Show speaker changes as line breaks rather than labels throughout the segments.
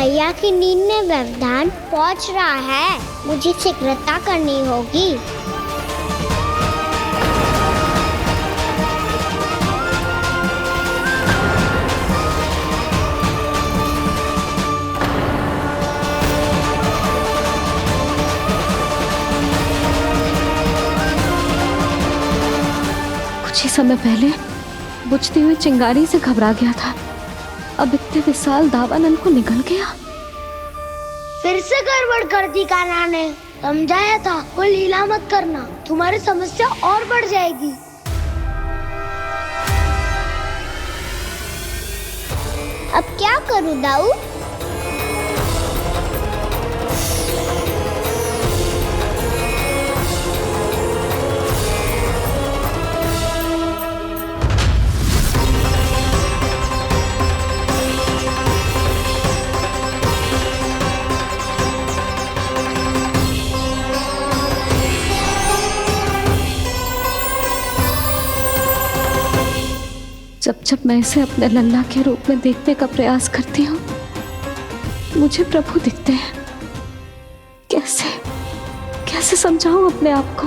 मैया की नींद में व्यवधान पहुंच रहा है, मुझे शीघ्रता करनी होगी।
कुछ ही समय पहले बुझती हुई चिंगारी से घबरा गया था, अब इतने विशाल दावानल को निगल गया।
फिर से गड़बड़ कर दी कान्हा ने। समझाया था कोई लीला मत करना, तुम्हारी समस्या और बढ़ जाएगी। अब क्या करूं दाऊ?
जब जब मैं इसे अपने लल्ला के रूप में देखने का प्रयास करती हूँ, मुझे प्रभु दिखते हैं। कैसे कैसे समझाऊं अपने आप को?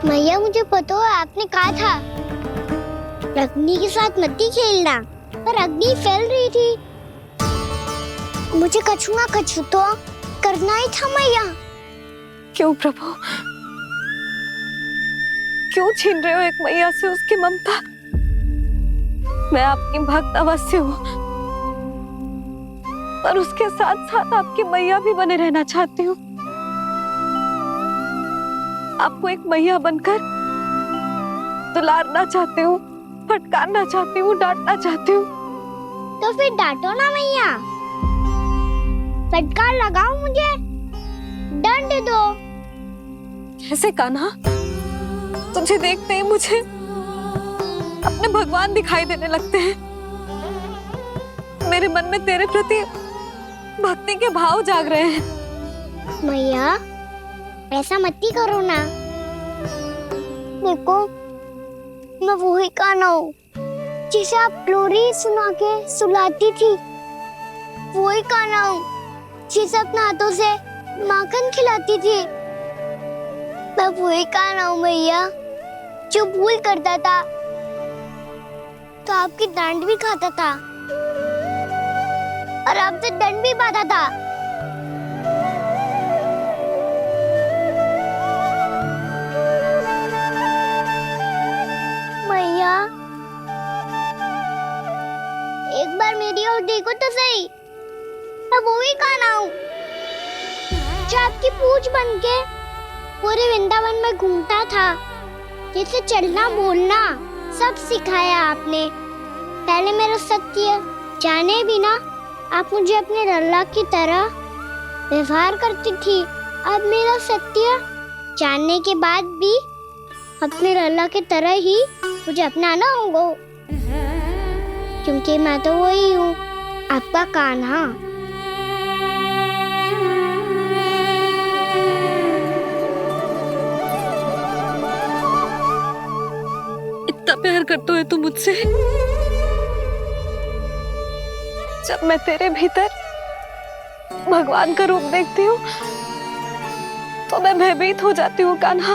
मैया, मुझे पता है आपने कहा था अग्नि के साथ मत ही खेलना, पर अग्नि फैल रही थी। मुझे कछु ना कछु तो करना ही था मैया।
क्यों प्रभु, क्यों छीन रहे हो एक मैया से उसकी ममता? मैं आपकी भक्त अवश्य हूँ, पर उसके साथ साथ आपकी मैया भी बने रहना चाहती हूँ। आपको एक मैया बनकर दुलारना चाहती हूँ, फटकारना चाहती हूँ, डांटना चाहती हूँ।
तो फिर डांटो ना मैया, फटकार लगाओ, मुझे दंड दो।
कैसे कान्हा? तुझे देखते ही मुझे अपने भगवान दिखाई देने लगते हैं। मेरे मन में तेरे प्रति भक्ति के भाव जाग रहे हैं।
मैया, ऐसा मत ही करो ना। देखो, मैं वही कान्हा हूँ जिसे आप लोरी सुना के सुलाती थी। वही कान्हा हूँ जिसे अपने हाथों से माखन खिलाती थी। मैं वही कान्हा हूँ मैया, जो भूल करता था तो आपकी डांट भी खाता था और आपसे दंड भी पाता था। मैया, एक बार मेरी ओर देखो तो सही। मैं वही कान्हा हूँ जो आपकी पूंछ बनके पूरे वृंदावन में घूमता था, जिसे चलना बोलना सब सिखाया आपने। पहले मेरा सत्य जाने बिना आप मुझे अपने लल्ला की तरह व्यवहार करती थी। अब मेरा सत्य जानने के बाद भी अपने लल्ला की तरह ही मुझे अपनाना होगा, क्योंकि मैं तो वही हूँ, आपका कान्हा।
इतना प्यार करते हो तुम मुझसे? जब मैं तेरे भीतर भगवान का रूप देखती हूँ तो मैं भयभीत हो जाती हूँ कान्हा।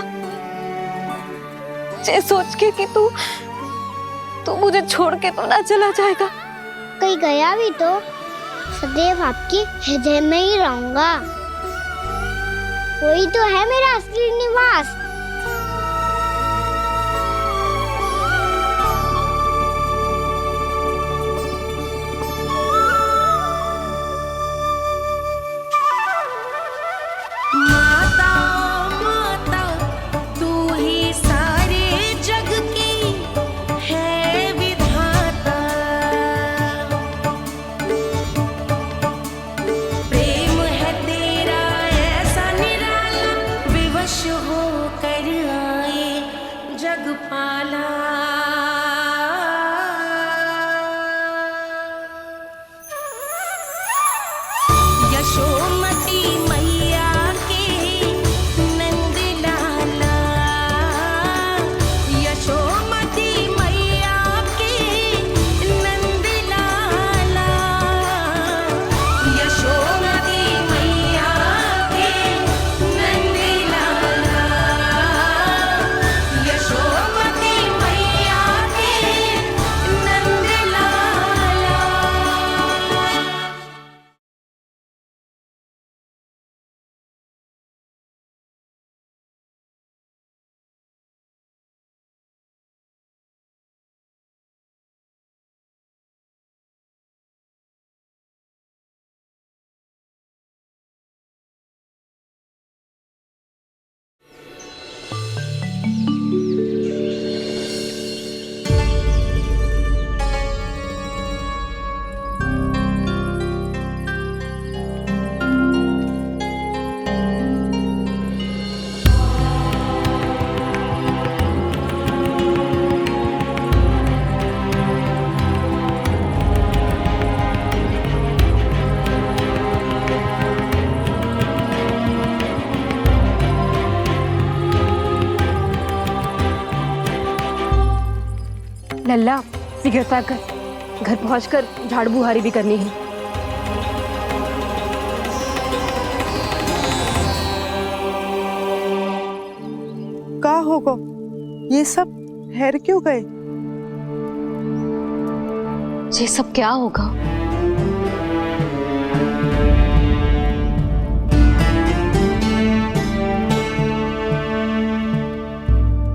ये सोच के कि तू मुझे छोड़ के तो ना चला जाएगा।
कहीं गया भी तो सदैव आपके हृदय में ही रहूंगा। वही तो है मेरा असली निवास।
हो लल्ला सिगरेट पैक कर, घर पहुंचकर झाड़ू बुहारी भी करनी है।
का होगा ये सब ठहर क्यों गए?
ये सब क्या होगा?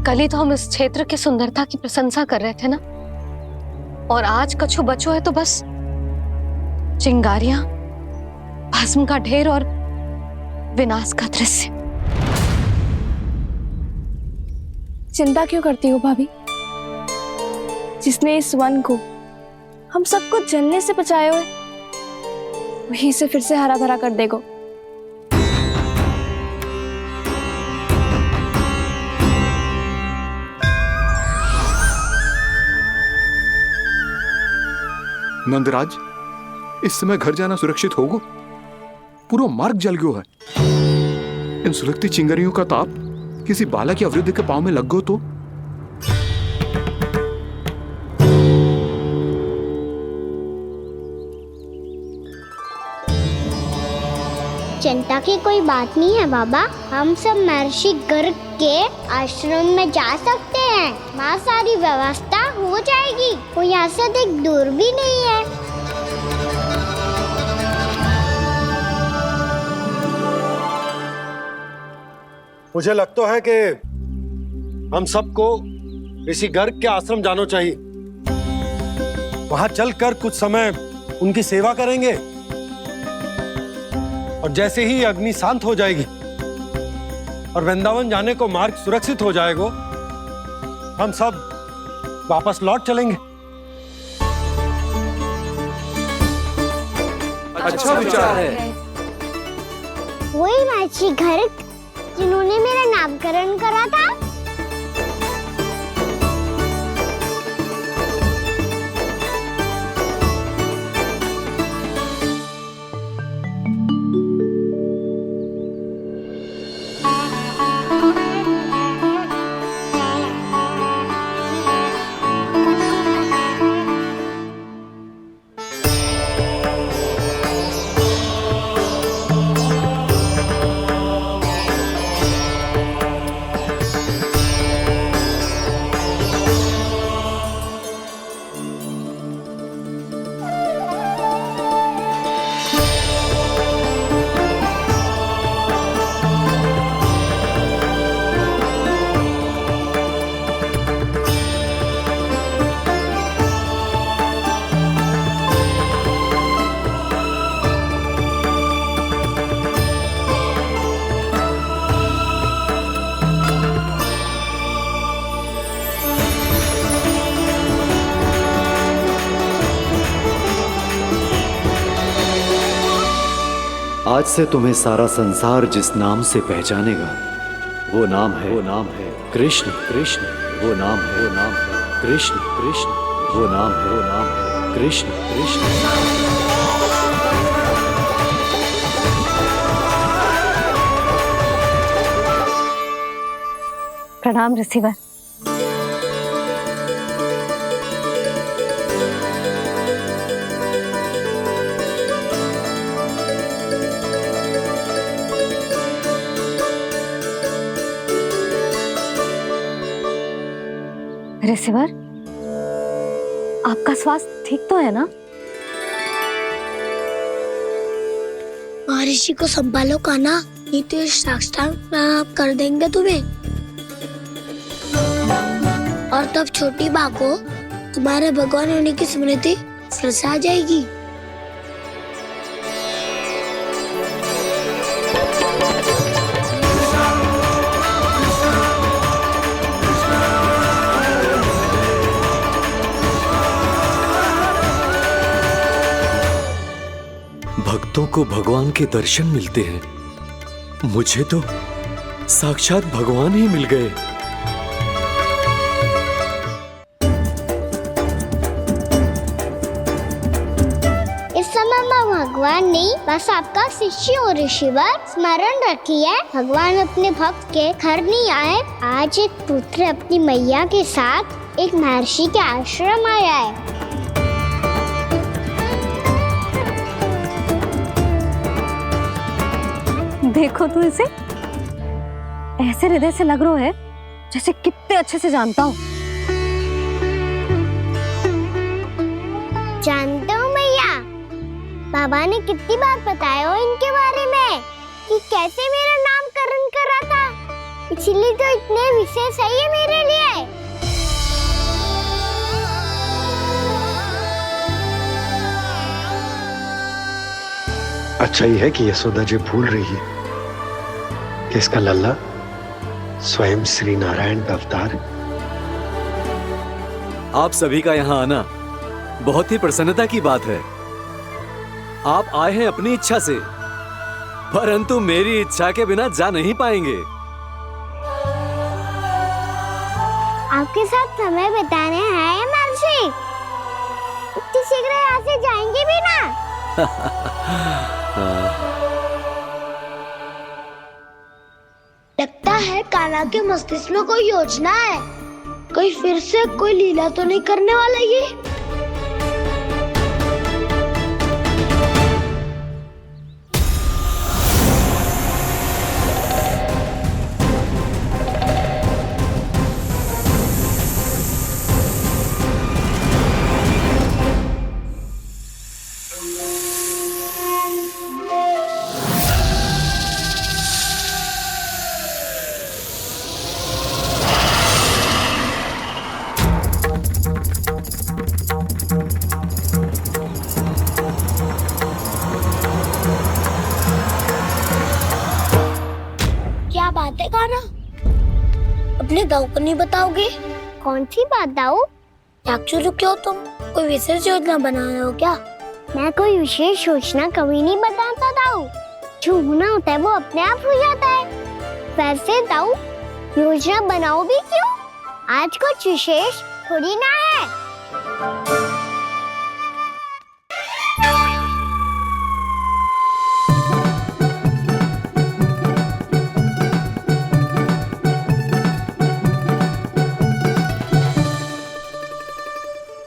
कल ही तो हम इस क्षेत्र की सुंदरता की प्रशंसा कर रहे थे ना, और आज कछु बचो है तो बस चिंगारियां, भस्म का ढेर और विनाश का दृश्य।
चिंता क्यों करती हो भाभी? जिसने इस वन को, हम सबको जलने से बचाए हुए, वही से फिर से हरा भरा कर देगा।
नंदराज, इस समय घर जाना सुरक्षित होगा? पूरा मार्ग जल गयो है। इन सुलगती चिंगारियों का ताप किसी बालक या वृद्ध के पांव में लग गो तो?
चिंता की कोई बात नहीं है बाबा, हम सब महर्षि गर्ग के आश्रम में जा सकते हैं। वहाँ सारी व्यवस्था हो जाएगी, कोई यहाँ से देख दूर भी नहीं है।
मुझे लगता है कि हम सबको ऋषि गर्ग के आश्रम जाना चाहिए। वहां चलकर कुछ समय उनकी सेवा करेंगे, और जैसे ही अग्नि शांत हो जाएगी और वृंदावन जाने को मार्ग सुरक्षित हो जाएगा, हम सब वापस लौट चलेंगे।
अच्छा विचार है।
वही महर्षि गर्ग जिन्होंने मेरा नामकरण करा था।
आज से तुम्हें सारा संसार जिस नाम से पहचानेगा, वो नाम है कृष्ण। कृष्ण वो नाम है कृष्ण। कृष्ण वो नाम है कृष्ण। कृष्ण।
प्रणाम ऋषिवर। ऋषिवर, आपका स्वास्थ्य ठीक तो है ना?
महर्षि को संभालो कान्हा, नहीं तो ये साष्टांग प्रणाम कर देंगे तुम्हें। और तब छोटी बा को तुम्हारे भगवान होने की स्मृति फिर से आ जाएगी।
भक्तों को भगवान के दर्शन मिलते हैं, मुझे तो साक्षात भगवान ही मिल गए।
इस समय मैं भगवान नहीं, बस आपका शिष्य हूँ ऋषिवर। स्मरण रखिए, भगवान अपने भक्त के घर नहीं आए। आज एक पुत्र अपनी मैया के साथ एक महर्षि के आश्रम आया है।
देखो तू इसे, ऐसे हृदय से लग रहा है जैसे कितने अच्छे से जानता हूँ।
जानते हो मैया, बाबा ने कितनी बार बताया हो इनके बारे में कि कैसे मेरा नामकरण करा था, इसीलिए तो इतने विशेष है ये मेरे लिए।
अच्छा ही है कि यशोदा जी भूल रही है कि इसका लल्ला स्वयं श्री नारायण का अवतार है।
आप सभी का यहाँ आना बहुत ही प्रसन्नता की बात है। आप आए हैं अपनी इच्छा से, परंतु मेरी इच्छा के बिना जा नहीं पाएंगे।
आपके साथ समय बिताने आए महर्षि, इतनी शीघ्र यहाँ से जाएंगे भी ना? लगता है कान्हा के मस्तिष्क में कोई योजना है, कहीं फिर से कोई लीला तो नहीं करने वाला ये। क्या बात है कान्हा, अपने दाऊ को नहीं बताओगे? कौन सी बात दाऊ? चाकचूरू क्यों, तुम कोई विशेष योजना बना रहे हो क्या? मैं कोई विशेष योजना कभी नहीं बताता दाऊ, जो होना होता है वो अपने आप हो जाता है। वैसे दाऊ योजना बनाओ भी क्यों, आज कुछ विशेष थोड़ी ना है।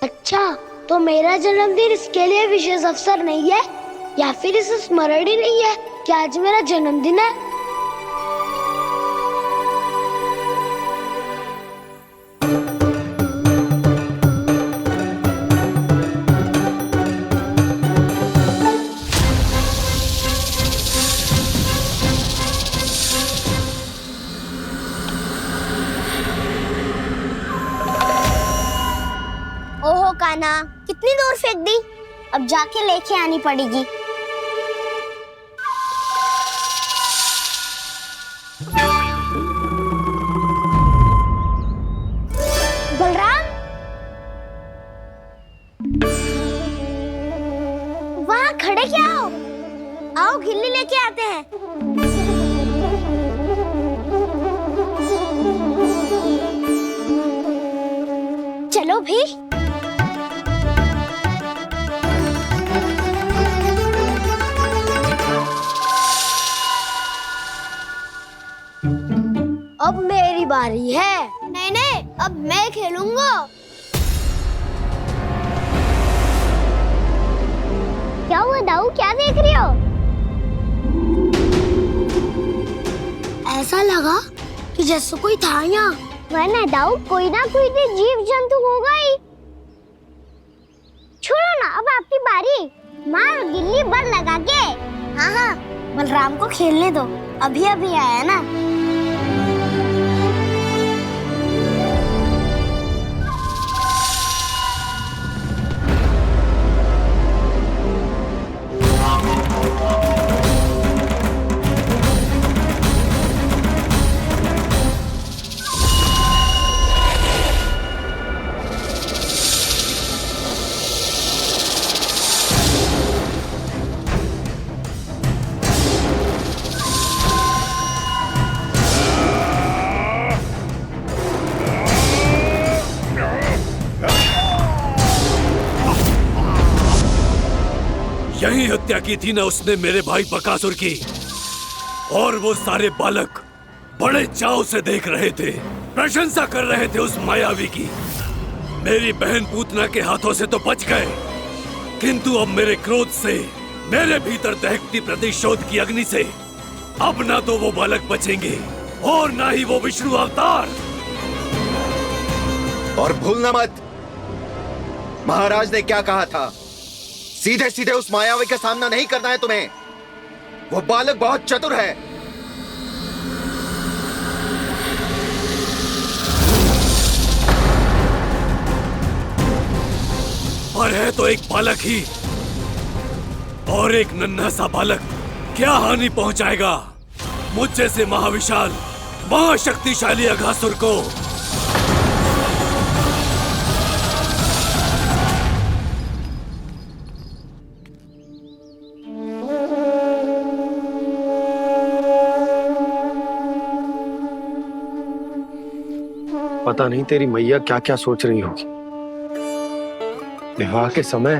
अच्छा, तो मेरा जन्मदिन इसके लिए विशेष अवसर नहीं है, या फिर इसे स्मरण ही नहीं है कि आज मेरा जन्मदिन है? ओहो कान्हा, कितनी दूर फेंक दी, अब जाके लेके आनी पड़ेगी। बलराम, वहाँ खड़े क्या हो? आओ खिल्ली लेके आते हैं। चलो भी। अब मेरी बारी है। नहीं नहीं, अब मैं खेलूंगा। क्या हुआ दाऊ, क्या देख रही हो? ऐसा लगा कि जैसे कोई था यहाँ। वरना दाऊ कोई ना कोई तो जीव जंतु होगा ही। छोड़ो ना, अब आपकी बारी। मार गिल्ली बल लगा के। हाँ हाँ, बलराम को खेलने दो, अभी अभी आया ना।
यही हत्या की थी ना उसने मेरे भाई बकासुर की, और वो सारे बालक बड़े चाव से देख रहे थे, प्रशंसा कर रहे थे उस मायावी की। मेरी बहन पूतना के हाथों से तो बच गए, किंतु अब मेरे क्रोध से, मेरे भीतर दहकती प्रतिशोध की अग्नि से अब ना तो वो बालक बचेंगे और ना ही वो विष्णु अवतार।
और भूलना मत, महाराज ने क्या कहा था, सीधे सीधे उस मायावी का सामना नहीं करना है तुम्हें। वो बालक बहुत चतुर है।
पर है तो एक बालक ही, और एक नन्हा सा बालक क्या हानि पहुंचाएगा मुझ जैसे महाविशाल महाशक्तिशाली अघासुर को।
पता नहीं तेरी मैया क्या क्या सोच रही होगी। विवाह के समय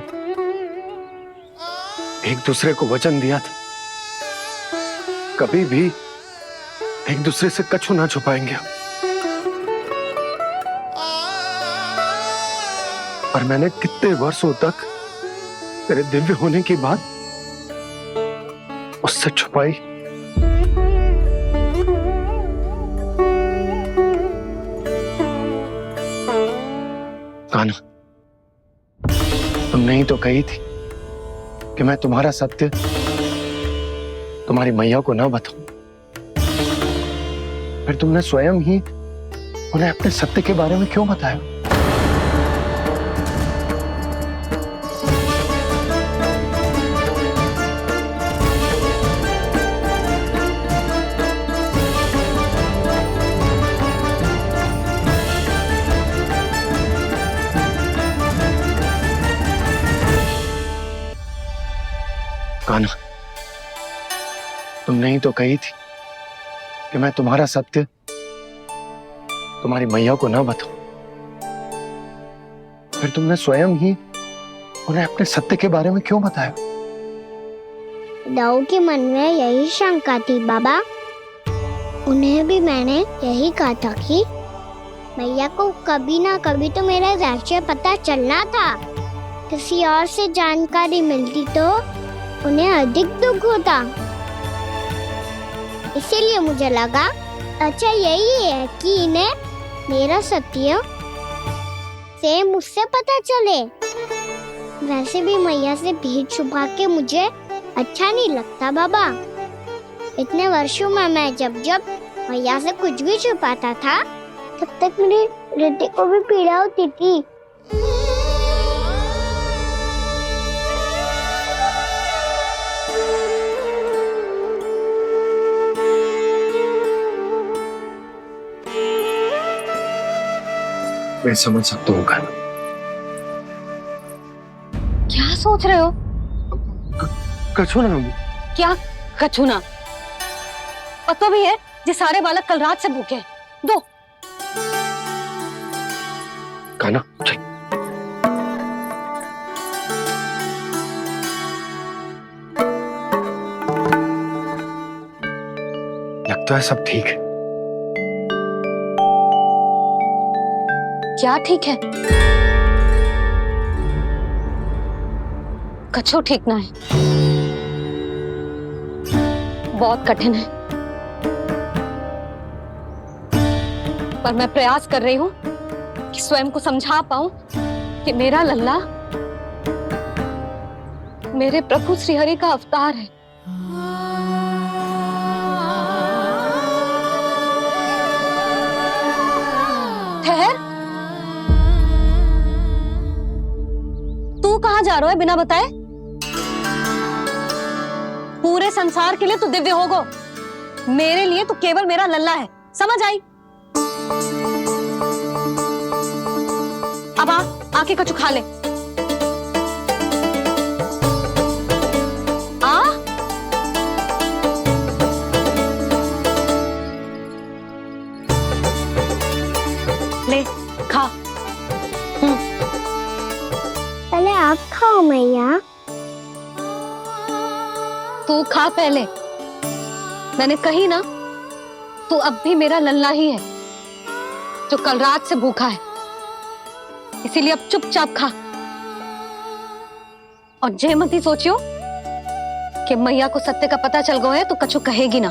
एक दूसरे को वचन दिया था, कभी भी एक दूसरे से कछु ना छुपाएंगे। पर मैंने कितने वर्षों तक तेरे दिव्य होने की बात उससे छुपाई। कान्हा, तुमने ही तो कही थी कि मैं तुम्हारा सत्य तुम्हारी मैया को ना बताऊं। फिर तुमने स्वयं ही उन्हें अपने सत्य के बारे में क्यों बताया? कान्हा, तुमने ही तो कही थी कि मैं तुम्हारा सत्य तुम्हारी मैया को ना बताऊं। फिर तुमने स्वयं ही उन्हें अपने सत्य के बारे में क्यों बताया?
दाऊ के मन में यही शंका थी बाबा। उन्हें भी मैंने यही कहा था कि मैया को कभी ना कभी तो मेरा रहस्य पता चलना था। किसी और से जानकारी मिलती तो उन्हें अधिक दुख होता। इसीलिए मुझे लगा अच्छा यही है कि इन्हें मेरा सत्य से मुझसे पता चले। वैसे भी मैया से भेद छुपा के मुझे अच्छा नहीं लगता बाबा। इतने वर्षों में मैं जब जब मैया से कुछ भी छुपाता था तब तक मेरे हृदय को भी पीड़ा होती थी।
मैं समझ सकता हूँ कान्हा।
क्या सोच रहे हो?
कछु ना।
क्या कछु ना? पता भी है ये सारे बालक कल रात से भूखे हैं। दो।
कान्हा चल। लगता है सब ठीक है।
क्या ठीक है? कछु ठीक ना है, बहुत कठिन है। पर मैं प्रयास कर रही हूं कि स्वयं को समझा पाऊं कि मेरा लल्ला मेरे प्रभु श्रीहरि का अवतार है। ठहर, तू कहां जा रहा है बिना बताए? पूरे संसार के लिए तू दिव्य होगो, मेरे लिए तू केवल मेरा लल्ला है। समझ आई? अब आके कछु खा ले। आ ले खा।
पहले आप खाओ मैया।
तू खा पहले। मैंने कही ना, तू अब भी मेरा लल्ला ही है जो कल रात से भूखा है। इसीलिए अब चुपचाप खा। और जे मती सोचियो कि मैया को सत्य का पता चल गया है तो कछु कहेगी ना।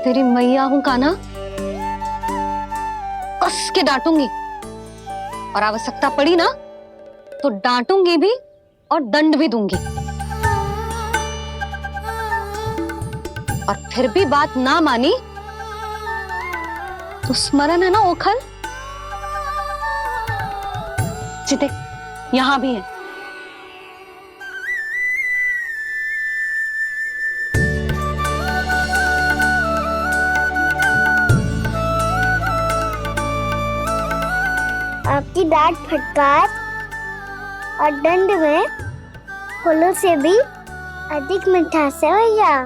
तेरी मैया हूं कान्हा, कस के डांटूंगी और आवश्यकता पड़ी ना तो डांटूंगी भी और दंड भी दूंगी। और फिर भी बात ना मानी तो स्मरण है ना ओखल, जिते यहां भी है।
आपकी डांट फटकार और दंड में फूलों से भी अधिक मिठास है भैया।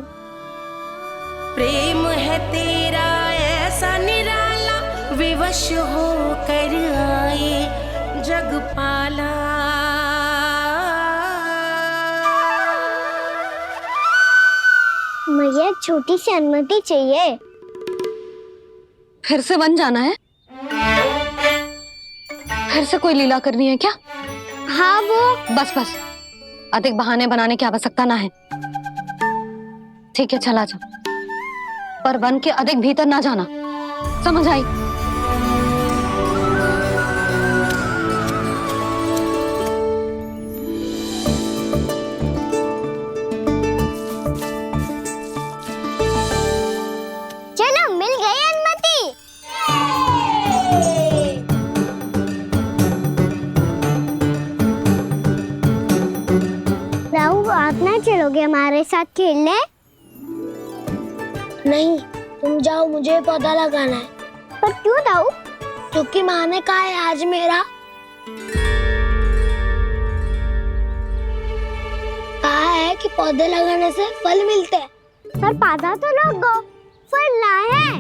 प्रेम है तेरा ऐसा निराला, विवश हो कर आए जगपाला।
मैया छोटी सी अनुमति चाहिए।
फिर से वन जाना है? फिर से कोई लीला करनी है क्या?
हाँ वो
बस बस, अधिक बहाने बनाने की आवश्यकता ना है। ठीक है चला जा, पर वन के अधिक भीतर ना जाना, समझ आई?
चलो मिल गई अनुमति। राहु आप ना चलोगे हमारे साथ खेलने?
नहीं, तुम जाओ, मुझे पौधा लगाना है।
पर क्यों राहु?
क्योंकि माँ ने कहा है आज मेरा कहा है कि पौधे लगाने से फल मिलते हैं।
पर पौधा तो लगो, फल ना है।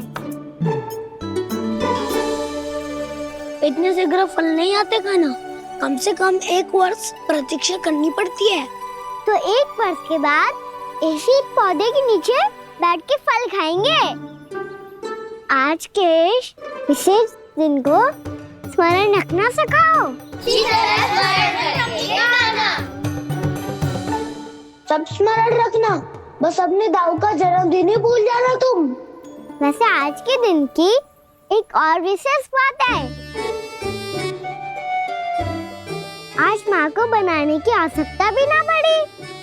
इतने शीघ्र फल नहीं आते खाना, कम से कम 1 वर्ष प्रतीक्षा करनी पड़ती है।
तो 1 वर्ष के बाद इसी पौधे के नीचे बैठ के फल खाएंगे। आज के विशेष दिन को स्मरण रखना सिखाओ।
सब स्मरण रखना, बस अपने दाऊ का जन्मदिन ही भूल जाना तुम।
वैसे आज के दिन की एक और विशेष बात है। आज माँ को बनाने की आवश्यकता भी ना पड़ी,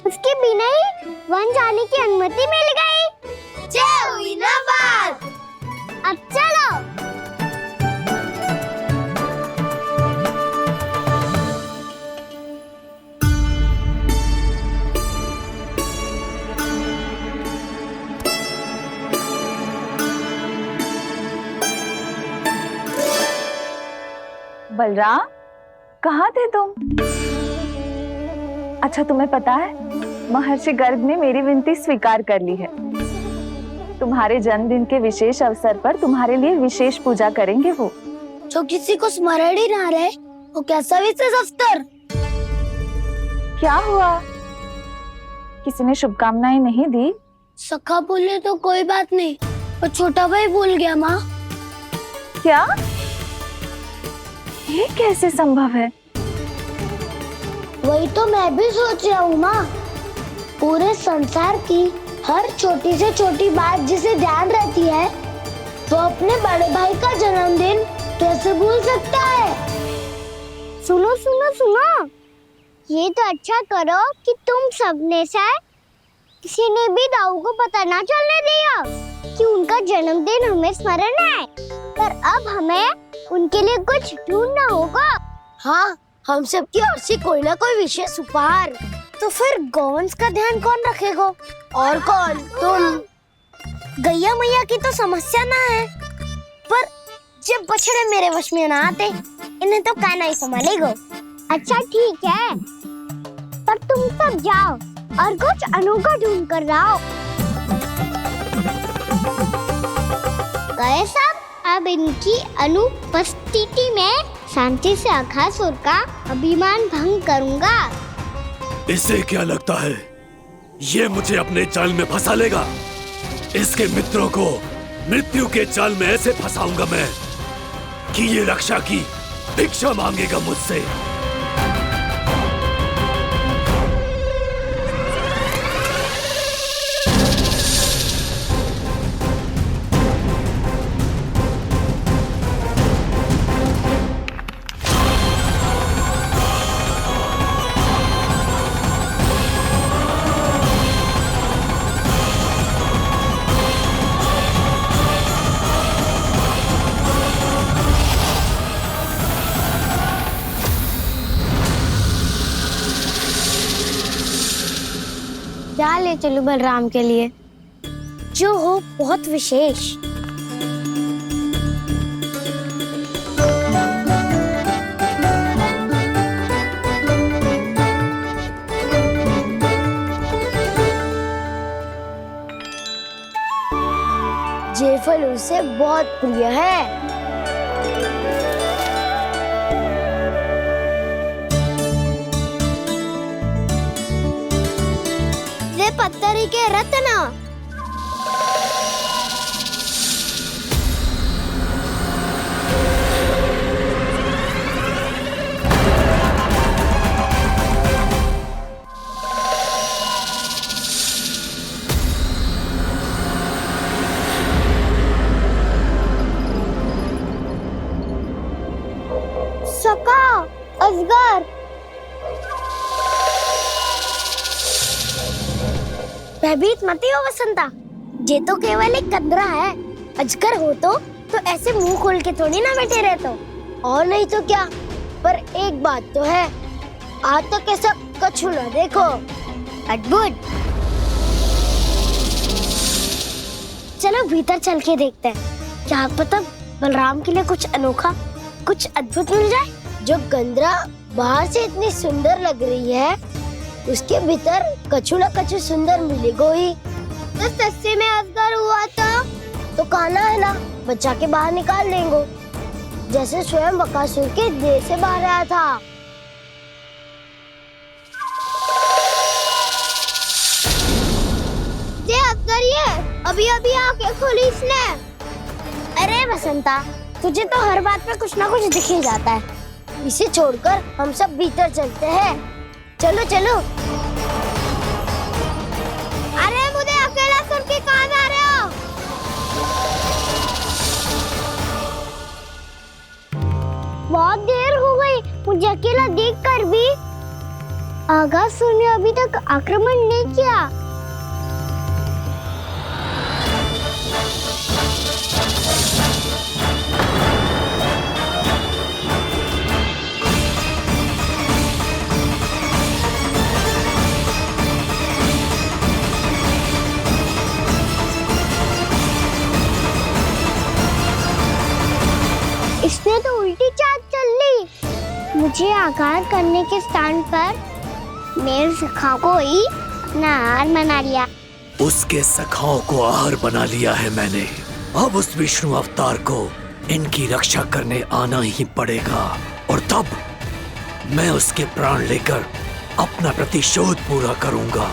उसके बिना ही वन जाने की अनुमति मिल गई।
जय हुई ना बात।
अब चलो।
बलराम, कहाँ थे तुम? अच्छा तुम्हें पता है, महर्षि गर्ग ने मेरी विनती स्वीकार कर ली है। तुम्हारे जन्मदिन के विशेष अवसर पर तुम्हारे लिए विशेष पूजा करेंगे वो।
जो किसी को स्मरण ही ना रहे, वो कैसा विशेष अवसर?
क्या हुआ? किसी ने शुभकामनाएं नहीं दी?
सखा बोले तो कोई बात नहीं, पर छोटा भाई भूल गया माँ।
क्या? ये कैसे संभव है?
वही तो मैं भी सोच रहा हूँ माँ। पूरे संसार की हर छोटी से छोटी बात जिसे ध्यान रहती है, वो अपने बड़े भाई का जन्मदिन कैसे भूल सकता है?
सुनो सुनो सुनो, ये तो अच्छा करो कि तुम सबने से किसी ने भी दाऊ को पता ना चलने दिया कि उनका जन्मदिन हमें स्मरण है। पर अब हमें उनके लिए कुछ ढूंढना होगा।
हाँ, हम सबकी ओर से कोई ना कोई विशेष उपहार।
तो फिर गौवंश का ध्यान कौन रखेगा?
और कौन? तुम।
गैया मैया की तो समस्या ना है, पर जब बछड़े मेरे वश में ना आते, इन्हें तो कान्हा ही संभालेगा। अच्छा ठीक है, पर तुम सब जाओ और कुछ अनोखा ढूंढ कर लाओ। गए सब? अब इनकी अनुपस्थिति में शांति से अघासुर का अभिमान भंग करूंगा।
इसे क्या लगता है ये मुझे अपने जाल में फंसा लेगा? इसके मित्रों को मृत्यु के जाल में ऐसे फंसाऊंगा मैं कि ये रक्षा की भिक्षा मांगेगा मुझसे।
क्या ले चलूं बलराम के लिए जो हो बहुत विशेष। ये फल उसे बहुत प्रिय है। पत्थरी के रत्न। सका अजगर। भयभीत मत हो वसंता, ये तो केवल एक कंदरा है। अजगर हो तो ऐसे मुंह खोल के थोड़ी ना बैठे रहते हो। और नहीं तो क्या, पर एक बात तो है, आज तक ऐसा कछु ना देखो। अद्भुत। चलो भीतर चल के देखते हैं, क्या पता बलराम के लिए कुछ अनोखा, कुछ अद्भुत मिल जाए। जो कंदरा बाहर से इतनी सुंदर लग रही है, उसके भीतर कछु न कछु सुंदर मिलेगा ही। तो सस्ते में अजगर हुआ तो काना है ना, बच्चा के बाहर निकाल देंगे, जैसे स्वयं बकासुर के देह से बाहर आया था। ये अजगर ये अभी अभी आंखें खोली इसने। अरे बसंता, तुझे तो हर बात पे कुछ ना कुछ दिख ही जाता है। इसे छोड़कर हम सब भीतर चलते हैं। चलो चलो। अरे मुझे अकेला सुन के कहाँ जा रहे हो? बहुत देर हो गई मुझे अकेला देखकर भी। अगासुर ने अभी तक आक्रमण नहीं किया। इसने तो उल्टी चाल चल ली। मुझे आघात करने के स्थान पर मेरे सखा को ही अपना आहार बना लिया।
उसके सखाओं को आहार बना लिया है मैंने। अब उस विष्णु अवतार को इनकी रक्षा करने आना ही पड़ेगा, और तब मैं उसके प्राण लेकर अपना प्रतिशोध पूरा करूंगा।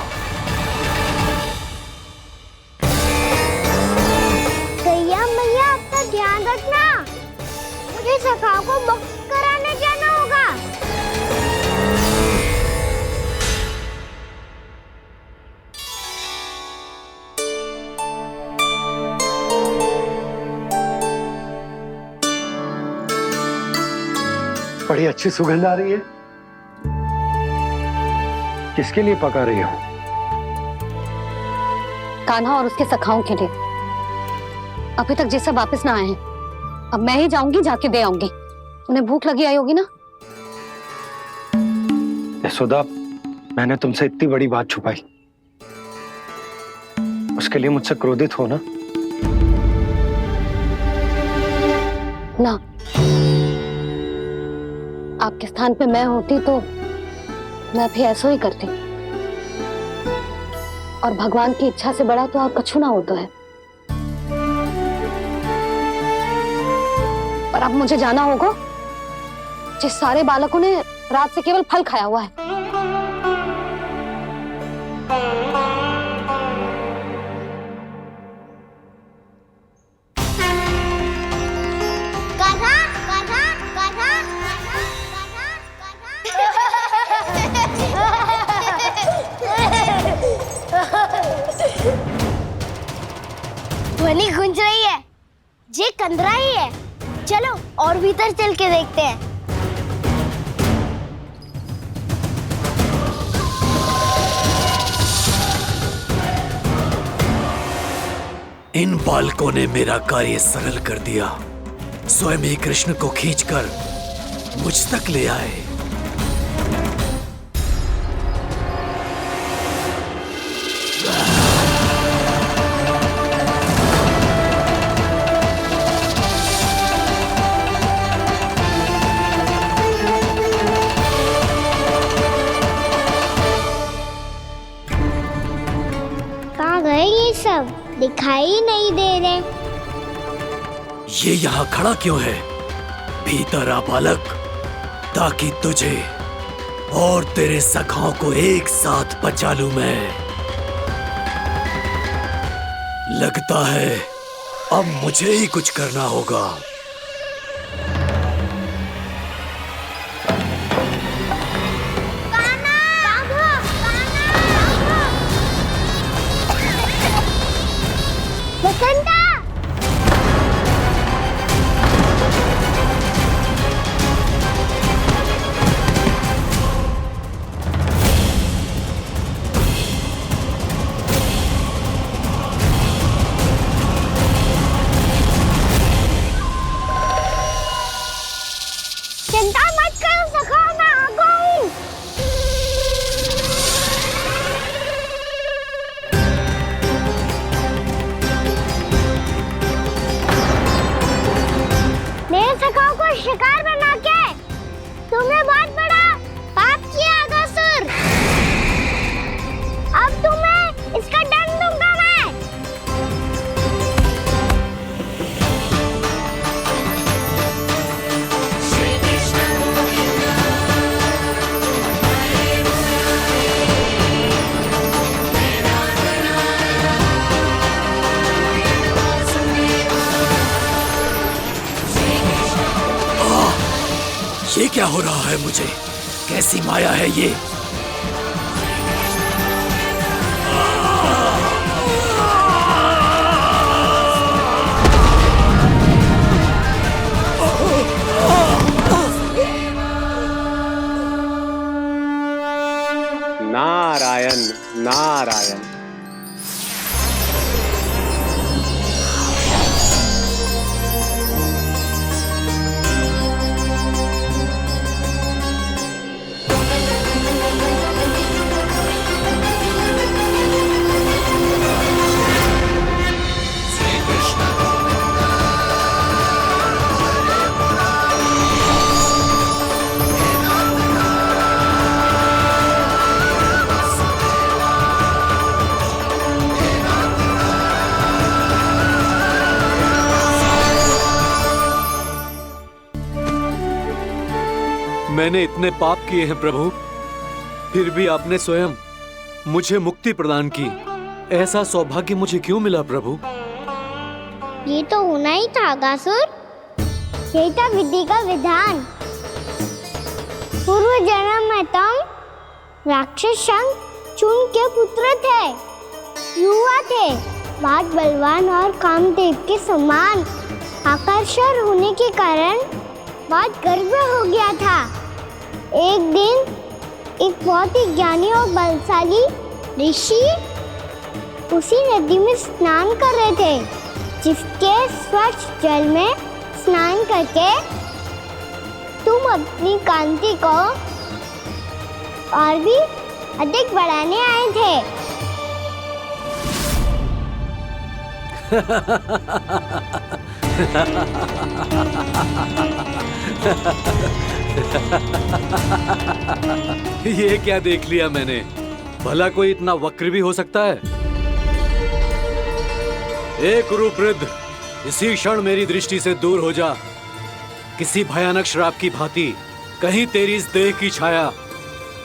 गैया मैया, अपना ध्यान रखना। मुझे सखा को मुक्त कराने जाना होगा।
बड़ी अच्छी सुगंध आ रही है। किसके लिए पका रही हो?
कान्हा और उसके सखाओं के लिए। अभी तक जैसा वापस ना आए हैं, अब मैं ही जाऊंगी, जाके दे आऊंगी। उन्हें भूख लगी आई होगी ना।
यशोदा, मैंने तुमसे इतनी बड़ी बात छुपाई, उसके लिए मुझसे क्रोधित हो ना?
ना, आपके स्थान पे मैं होती तो मैं भी ऐसा ही करती। और भगवान की इच्छा से बड़ा तो आप कछु ना होता है। और अब मुझे जाना होगा। जिस सारे बालकों ने रात से केवल फल खाया हुआ है।
गाधा, गाधा, गाधा,
ध्वनि गूंज रही है, ये कंदरा ही है। चलो और भीतर चल के देखते हैं।
इन बालकों ने मेरा कार्य सरल कर दिया। स्वयं ही कृष्ण को खींचकर मुझ तक ले आए।
कहाँ गए ये सब? दिखाई नहीं दे रहे।
ये यहाँ खड़ा क्यों है? भीतर आ बालक, ताकि तुझे और तेरे सखाओं को एक साथ बचा लूं मैं। लगता है अब मुझे ही कुछ करना होगा।
बसंता! चिंता मत करो सखा, मैं आ गई। मेरे सखाओं को शिकार बना के तुमने बहुत बड़ा पाप किया अगासुर। अब तुम्हें इसका दंड दूंगा मैं।
ये क्या हो रहा है मुझे? कैसी माया है ये?
नारायण नारायण।
मैंने इतने पाप किए हैं प्रभु, फिर भी आपने स्वयं मुझे मुक्ति प्रदान की। ऐसा सौभाग्य मुझे क्यों मिला प्रभु?
ये तो होना ही था अगासुर। यही था विधि का विधान। पूर्व जन्म में तुम राक्षस शंखचूड़ के पुत्र थे। युवा थे, बहुत बलवान और कामदेव के समान। आकर्षण होने के कारण बहुत गर्व हो गया था। एक दिन एक बहुत ही ज्ञानी और बलशाली ऋषि उसी नदी में स्नान कर रहे थे, जिसके स्वच्छ जल में स्नान करके तुम अपनी कांति को और भी अधिक बढ़ाने आए थे।
ये क्या देख लिया मैंने? भला कोई इतना वक्र भी हो सकता है? एक रूपवृद्ध, इसी क्षण मेरी दृष्टि से दूर हो जा। किसी भयानक श्राप की भांति कहीं तेरी इस देह की छाया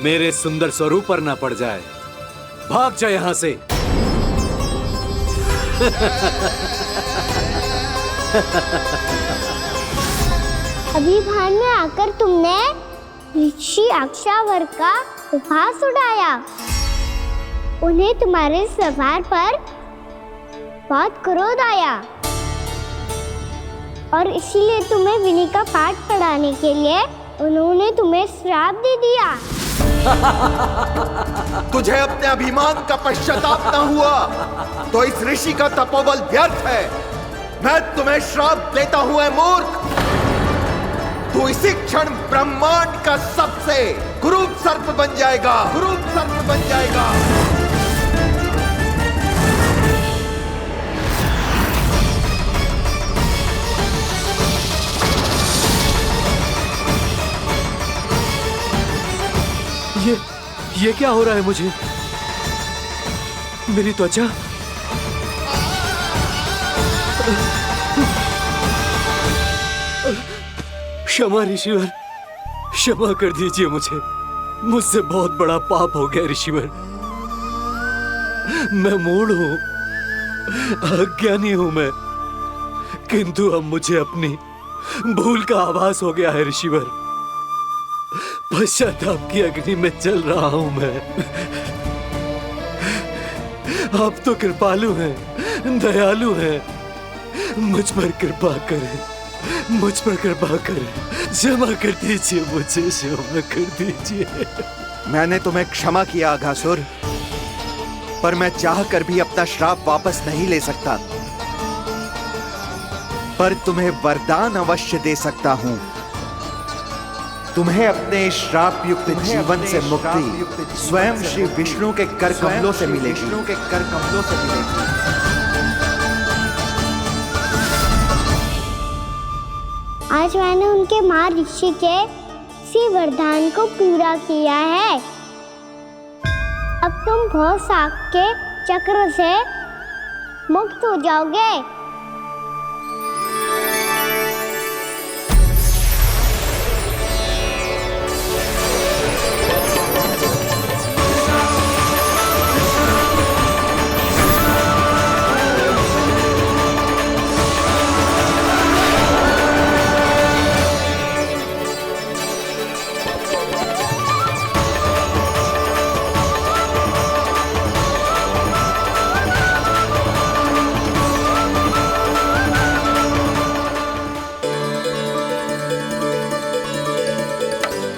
मेरे सुंदर स्वरूप पर न पड़ जाए। भाग जा यहाँ से।
अभी भान में आकर तुमने ऋषि अक्षावर का उपहास उड़ाया। उन्हें तुम्हारे सवार पर बहुत क्रोध आया और इसीलिए तुम्हें विनी का पाठ पढ़ाने के लिए उन्होंने तुम्हें श्राप दे दिया।
तुझे अपने अभिमान का पश्चाताप न हुआ तो इस ऋषि का तपोबल व्यर्थ है। मैं तुम्हें श्राप देता हूं, ऐ मूर्ख। तू इसी क्षण ब्रह्मांड का सबसे क्रूर सर्प बन जाएगा, क्रूर सर्प बन जाएगा।
ये क्या हो रहा है मुझे? मेरी त्वचा, क्षमा ऋषिवर, क्षमा कर दीजिए मुझे। मुझसे बहुत बड़ा पाप हो गया ऋषिवर। मैं मूढ़ हूं, अज्ञानी हूं मैं, किंतु अब मुझे अपनी भूल का आभास हो गया है ऋषिवर। पश्चाताप की अग्नि में जल रहा हूं मैं। आप तो कृपालु हैं, दयालु हैं, मुझ पर कृपा करें, मुझ पर कृपा करें। क्षमा कर दीजिए मुझे, क्षमा कर दीजिए।
मैंने तुम्हें क्षमा किया अघासुर, पर मैं चाहकर भी अपना श्राप वापस नहीं ले सकता। पर तुम्हें वरदान अवश्य दे सकता हूं। तुम्हें अपने श्राप युक्त जीवन से मुक्ति स्वयं श्री विष्णु के कर कमलों से मिलेगी, विष्णु के कर कमलों से मिलेगी।
आज मैंने उनके माँ ऋषि के इसी वरदान को पूरा किया है। अब तुम भव साग के चक्र से मुक्त हो जाओगे।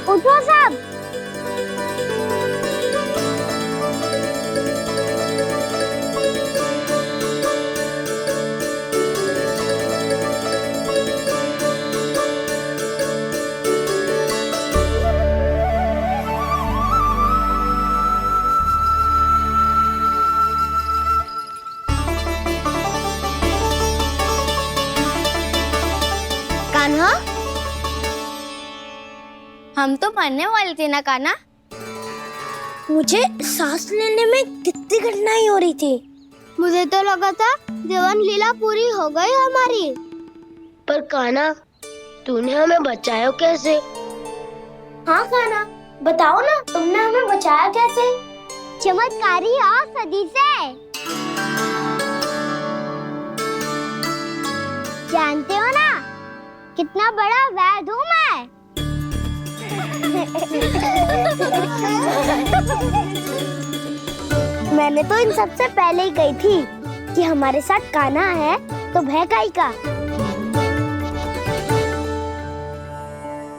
उठो सब। कान्हा, हम तो मरने वाले थे ना कान्हा। मुझे सांस लेने में कितनी कठिनाई हो रही थी। मुझे तो लगा था जीवन लीला पूरी हो गई हमारी।
पर कान्हा, तूने हमें बचाया कैसे? हाँ कान्हा, बताओ ना, तुमने हमें बचाया कैसे?
चमत्कारी औषधि से। जानते हो ना कितना बड़ा वैद्य हूँ मैं। मैंने तो इन सबसे पहले ही कही थी कि हमारे साथ कान्हा है तो भय काई का।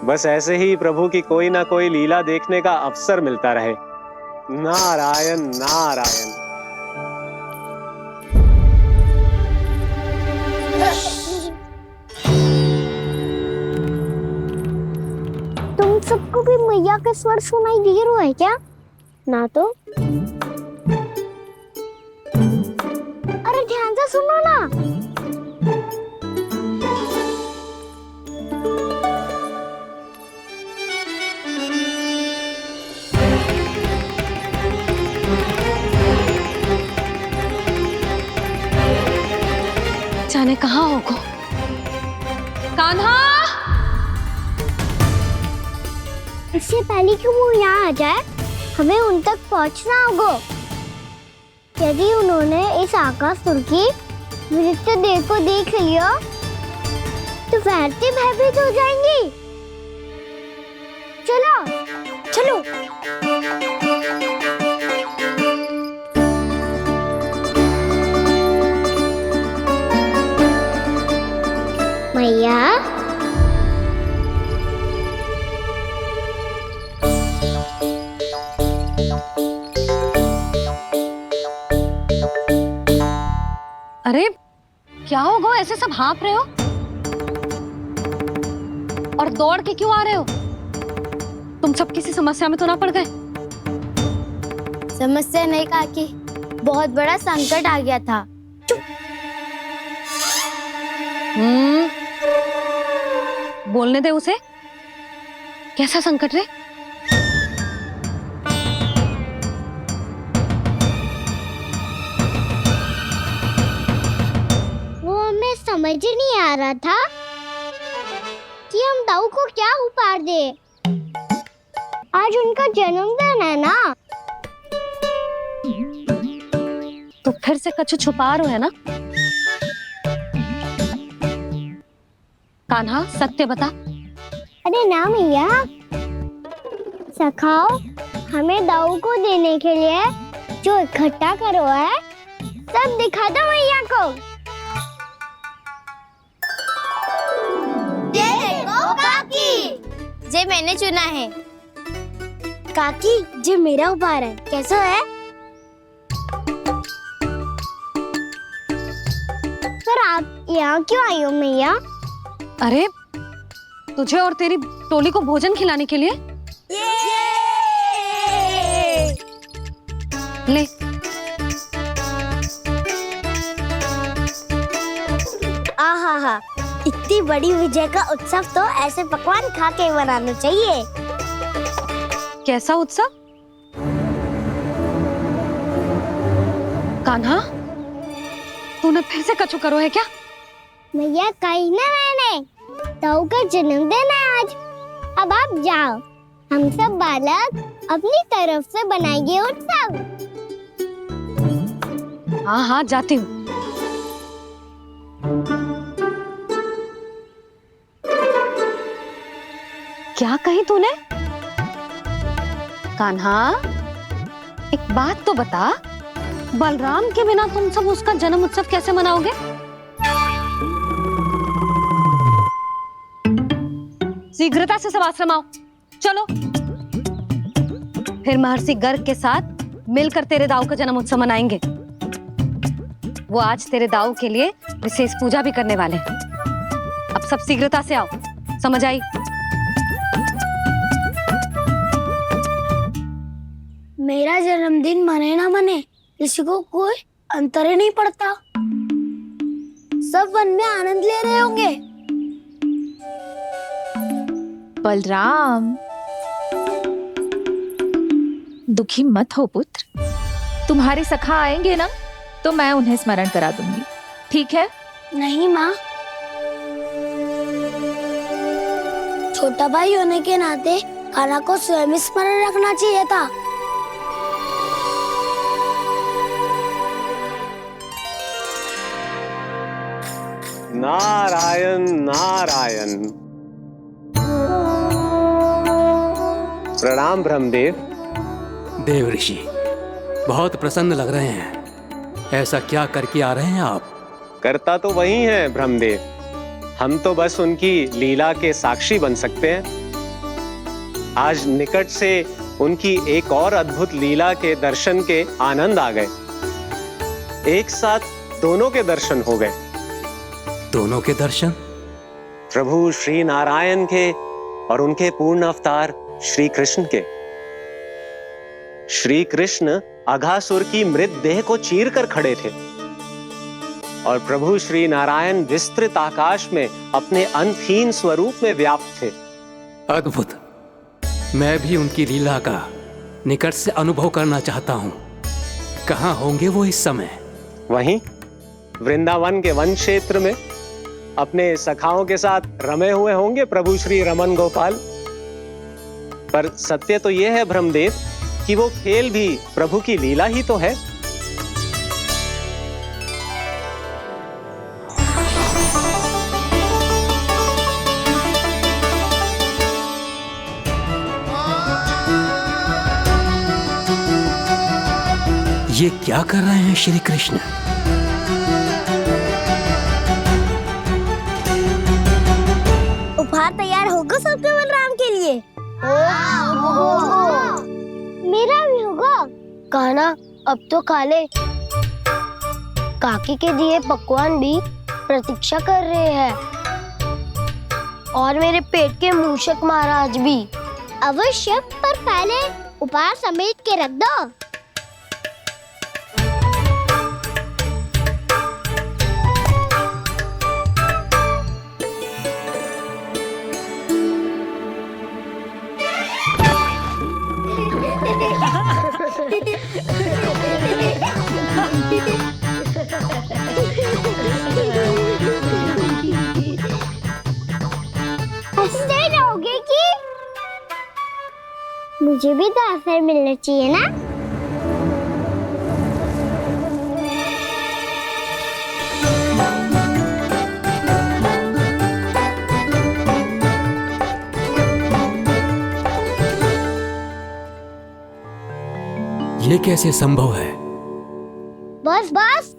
बस ऐसे ही प्रभु की कोई ना कोई लीला देखने का अवसर मिलता रहे। नारायण नारायण।
तुम सबको भी मैया का स्वर सुनाई दे रहा है क्या? ना तो। अरे ध्यान से सुनो ना।
जाने कहाँ होगा कान्हा।
इससे पहले कि वो यहाँ आ जाए हमें उन तक पहुँचना होगा। यदि उन्होंने इस आकाशुर की नृत्य देह को देख लिया तो वैरती भयभीत हो जाएंगी। चलो चलो।
अरे क्या हो गो, ऐसे सब हाँफ रहे हो और दौड़ के क्यों आ रहे हो? तुम सब किसी समस्या में तो ना पड़ गए?
समस्या नहीं काकी, बहुत बड़ा संकट आ गया था।
बोलने दे उसे। कैसा संकट रे?
वो हमें समझ ही नहीं आ रहा था कि हम दाऊ को क्या उपहार दे। आज उनका जन्मदिन है ना।
तो फिर से कछु छुपा रहे हो है ना? कान्हा सत्य बता।
अरे ना मैया, सखाओ हमें दाऊ को देने के लिए जो इकट्ठा करो है सब दिखा दो मैया को।
ये देखो काकी, जे मैंने चुना है। काकी, जे मेरा उपहार है, कैसा है?
पर आप यहाँ क्यों आई हो मैया?
अरे तुझे और तेरी टोली को भोजन खिलाने के लिए। ले।
आहा, इतनी बड़ी विजय का उत्सव तो ऐसे पकवान खा के मनाना चाहिए।
कैसा उत्सव? कान्हा, तूने फिर से कछु करो है क्या?
मैया कही ना मैंने, दाऊ का जन्मदिन है आज। अब आप जाओ, हम सब बालक अपनी तरफ से बनाएंगे उत्सव।
हाँ हाँ जाती हूँ। क्या कही तूने? कान्हा, एक बात तो बता, बलराम के बिना तुम सब उसका जन्म उत्सव कैसे मनाओगे? शीघ्रता से सब आश्रम आओ, चलो। फिर महर्षि गर्ग के साथ मिलकर तेरे दाऊ का जन्म उत्सव मनाएंगे। वो आज तेरे दाऊ के लिए विशेष पूजा भी करने वाले हैं। अब सब शीघ्रता से आओ, समझ आई?
मेरा जन्मदिन मने ना मने, किसी को कोई अंतर ही नहीं पड़ता। सब वन में आनंद ले रहे होंगे।
बलराम, दुखी मत हो पुत्र। तुम्हारे सखा आएंगे ना, तो मैं उन्हें स्मरण करा दूंगी, ठीक है?
नहीं माँ, छोटा भाई होने के नाते कान्हा को स्वयं स्मरण रखना चाहिए था।
नारायण नारायण। प्रणाम ब्रह्मदेव।
देव ऋषि, बहुत प्रसन्न लग रहे हैं। ऐसा क्या करके आ रहे हैं आप?
करता तो वही है ब्रह्मदेव, हम तो बस उनकी लीला के साक्षी बन सकते हैं। आज निकट से उनकी एक और अद्भुत लीला के दर्शन के आनंद आ गए। एक साथ दोनों के दर्शन हो गए।
दोनों के दर्शन?
प्रभु श्री नारायण के और उनके पूर्ण अवतार श्री कृष्ण के। श्री कृष्ण अघासुर की मृत देह को चीर कर खड़े थे और प्रभु श्री नारायण विस्तृत आकाश में अपने अंतहीन स्वरूप में व्याप्त थे।
अद्भुत। मैं भी उनकी लीला का निकट से अनुभव करना चाहता हूँ। कहाँ होंगे वो इस समय?
वहीं वृंदावन के वन क्षेत्र में अपने सखाओं के साथ रमे हुए होंगे प्रभु श्री रमन गोपाल। पर सत्य तो यह है ब्रह्मदेव कि वो खेल भी प्रभु की लीला ही तो है।
ये क्या कर रहे हैं श्री कृष्ण?
उपहार तैयार होगा सबके बलराम के लिए?
मेरा भी होगा।
कान्हा, अब तो खा ले। काकी के दिए पकवान भी प्रतीक्षा कर रहे हैं और मेरे पेट के मूषक महाराज भी।
अवश्य, पर पहले उपहार समेट के रख दो। हंसते रहोगे कि मुझे भी तो अवसर मिलना चाहिए ना।
ये कैसे संभव है?
बस बस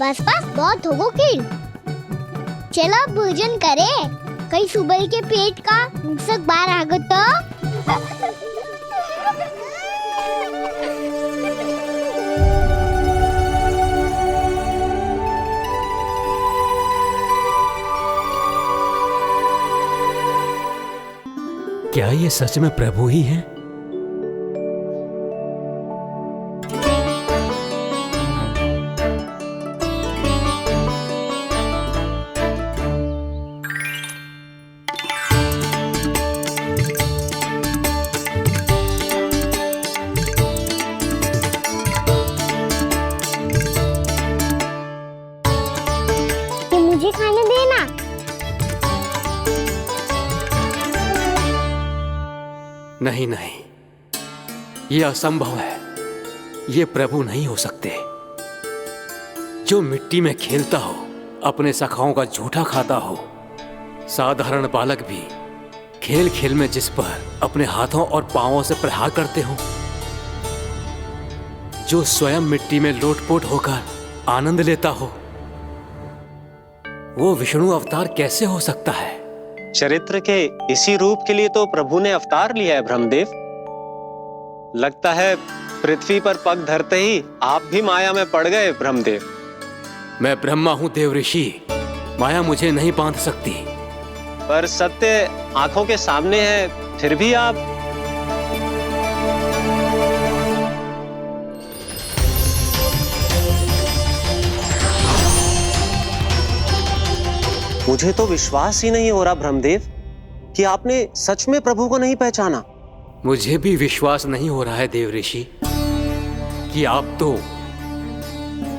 बस बस बहुत हो गई। चलो अब भोजन करे, कई सुबह के पेट का मूषक बाहर आ गया तो।
क्या ये सच में प्रभु ही हैं?
मुझे खाने देना।
नहीं नहीं, ये असंभव है। ये प्रभु नहीं हो सकते। जो मिट्टी में खेलता हो, अपने सखाओं का झूठा खाता हो, साधारण बालक भी खेल खेल में जिस पर अपने हाथों और पांवों से प्रहार करते हो, जो स्वयं मिट्टी में लोटपोट होकर आनंद लेता हो, वो विष्णु अवतार कैसे हो सकता है?
चरित्र के इसी रूप के लिए तो प्रभु ने अवतार लिया है ब्रह्मदेव। लगता है पृथ्वी पर पग धरते ही आप भी माया में पड़ गए ब्रह्मदेव।
मैं ब्रह्मा हूं देव ऋषि, माया मुझे नहीं बांध सकती।
पर सत्य आंखों के सामने है, फिर भी आप। मुझे तो विश्वास ही नहीं हो रहा ब्रह्मदेव कि आपने सच में प्रभु को नहीं पहचाना।
मुझे भी विश्वास नहीं हो रहा है देव ऋषि कि आप तो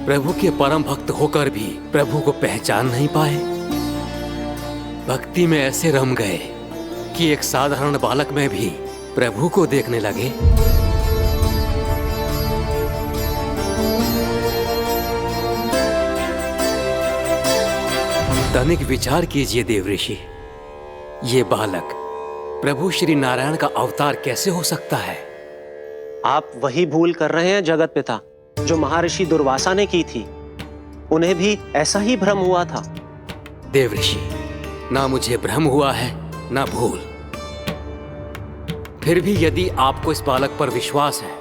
प्रभु के परम भक्त होकर भी प्रभु को पहचान नहीं पाए। भक्ति में ऐसे रम गए कि एक साधारण बालक में भी प्रभु को देखने लगे। तनिक विचार कीजिए देव ऋषि, ये बालक प्रभु श्री नारायण का अवतार कैसे हो सकता है?
आप वही भूल कर रहे हैं जगत पिता, जो महर्षि दुर्वासा ने की थी। उन्हें भी ऐसा ही भ्रम हुआ था।
देव ऋषि, ना मुझे भ्रम हुआ है ना भूल। फिर भी यदि आपको इस बालक पर विश्वास है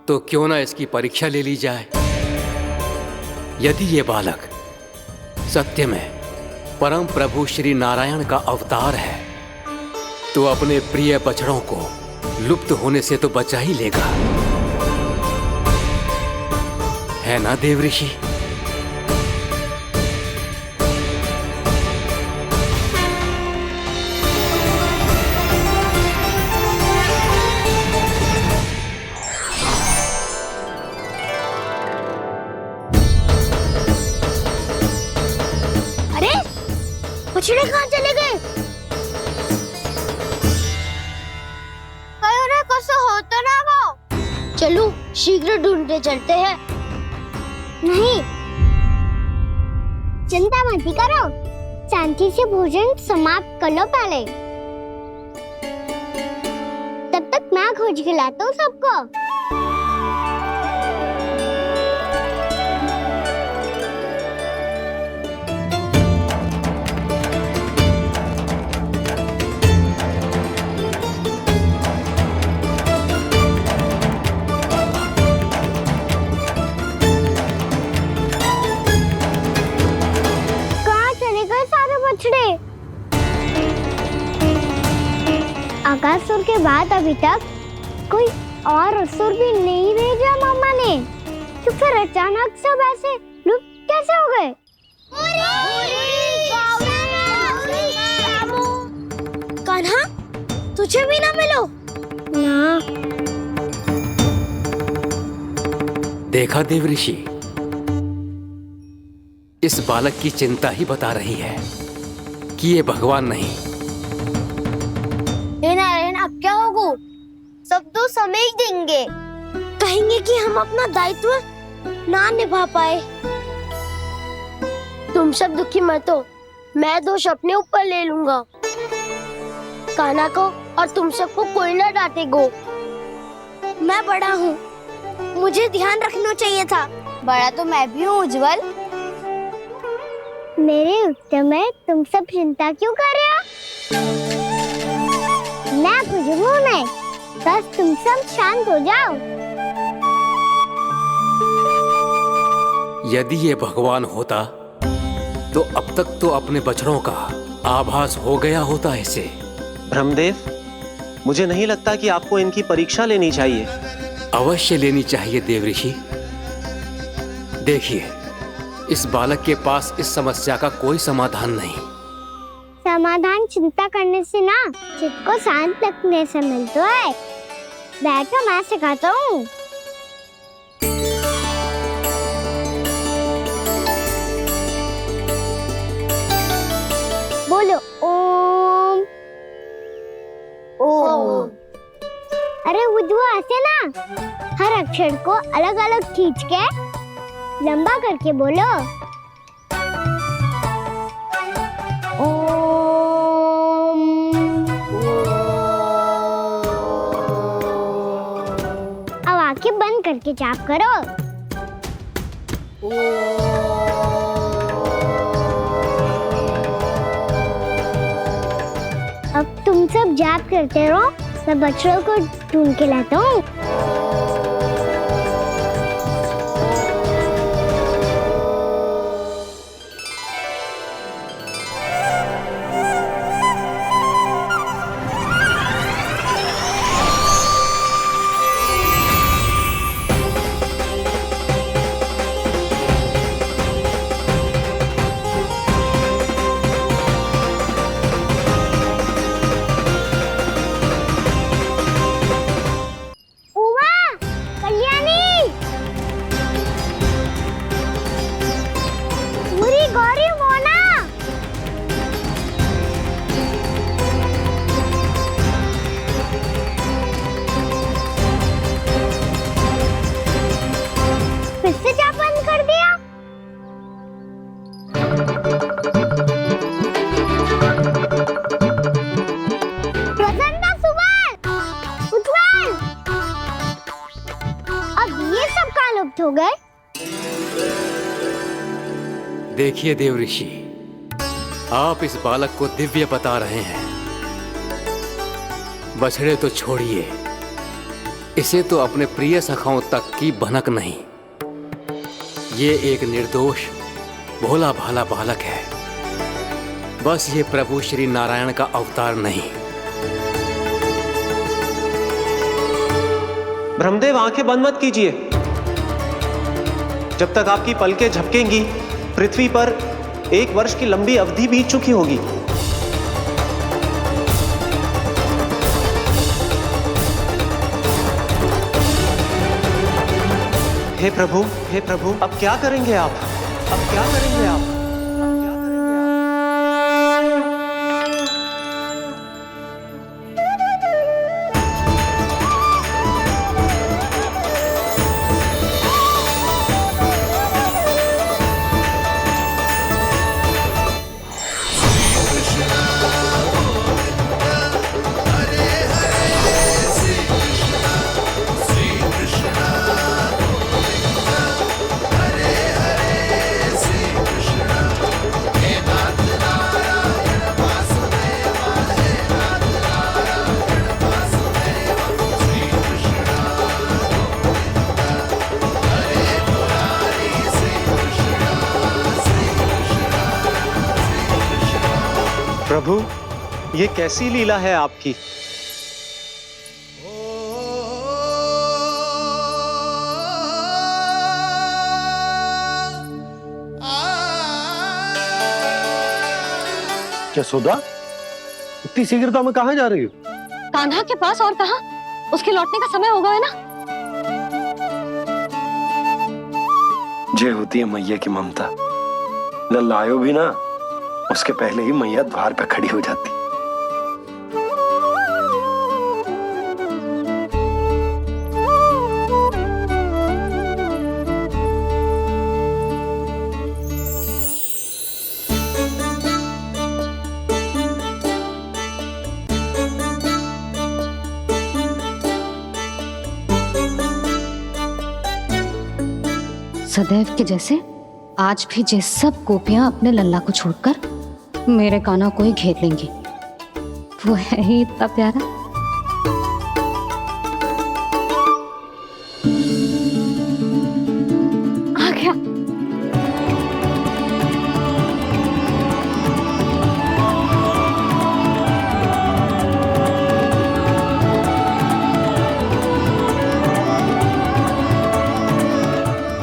तो क्यों ना इसकी परीक्षा ले ली जाए। यदि ये बालक सत्य में परम प्रभु श्री नारायण का अवतार है तो अपने प्रिय बछड़ों को लुप्त होने से तो बचा ही लेगा, है ना देव ऋषि?
बछड़े कहाँ चले गए? कैसे होता ना वो? चलो शीघ्र ढूंढते चलते हैं। नहीं, चिंता मत करो, शांति से भोजन समाप्त कर लो पहले। तब तक मैं खोज के लाता हूँ सबको। बकासुर के बाद अभी तक कोई और असुर भी नहीं भेजा मामा ने, तो फिर अचानक सब ऐसे लुप्त कैसे हो गए?
कान्हा, तुझे भी ना मिलो?
ना।
देखा देव ऋषि, इस बालक की चिंता ही बता रही है कि ये भगवान नहीं।
हे नारायण, अब क्या होगा? सब तो समझ देंगे, कहेंगे कि हम अपना दायित्व ना निभा पाए। तुम सब दुखी मत हो, मैं दोष अपने ऊपर ले लूंगा। कान्हा को और तुम सबको कोई ना डांटेगो। मैं बड़ा हूँ, मुझे ध्यान रखना चाहिए था। बड़ा तो मैं भी हूँ उज्जवल।
मेरे उत्तर में तुम सब चिंता क्यों कर रहे हो? मैं बुझूंगा नहीं, बस तुम सब शांत हो जाओ।
यदि ये भगवान होता तो अब तक तो अपने बछड़ों का आभास हो गया होता इसे।
ब्रह्मदेव, मुझे नहीं लगता कि आपको इनकी परीक्षा लेनी चाहिए।
अवश्य लेनी चाहिए देव ऋषि। देखिए, इस बालक के पास इस समस्या का कोई समाधान नहीं।
समाधान चिंता करने से ना, चित्त को शांत रखने से मिलता है। बैठो, मैं सिखाता हूँ। बोलो ओम। ओम। अरे उद्वा, ऐसे ना हर अक्षर को अलग अलग खींच के लंबा करके बोलो। ओम। अब आंखें बंद करके जाप करो। अब तुम सब जाप करते रहो, मैं बच्चों को ढूंढ के लाता हूँ। हो गए।
देखिए देव ऋषि, आप इस बालक को दिव्य बता रहे हैं। बछड़े तो छोड़िए, इसे तो अपने प्रिय सखाओं तक की भनक नहीं। ये एक निर्दोष भोला भाला बालक है, बस ये प्रभु श्री नारायण का अवतार नहीं।
ब्रह्मदेव, आंखें बंद मत कीजिए। जब तक आपकी पलकें झपकेंगी, पृथ्वी पर 1 वर्ष की लंबी अवधि बीत चुकी होगी। हे प्रभु, अब क्या करेंगे आप? अब क्या करेंगे आप? प्रभु, ये कैसी लीला है आपकी?
यशोदा, इतनी शीघ्रता में कहाँ जा रही हो?
कान्हा के पास, और कहाँ? उसके लौटने का समय होगा है ना।
जय होती है मैया की ममता। लल्लायो भी ना, उसके पहले ही मैया द्वार पे खड़ी हो जाती।
सदैव के जैसे आज भी ये सब गोपियां अपने लल्ला को छोड़कर मेरे कान्हा को ही घेर लेंगी। वो है ही इतना प्यारा। आ गया।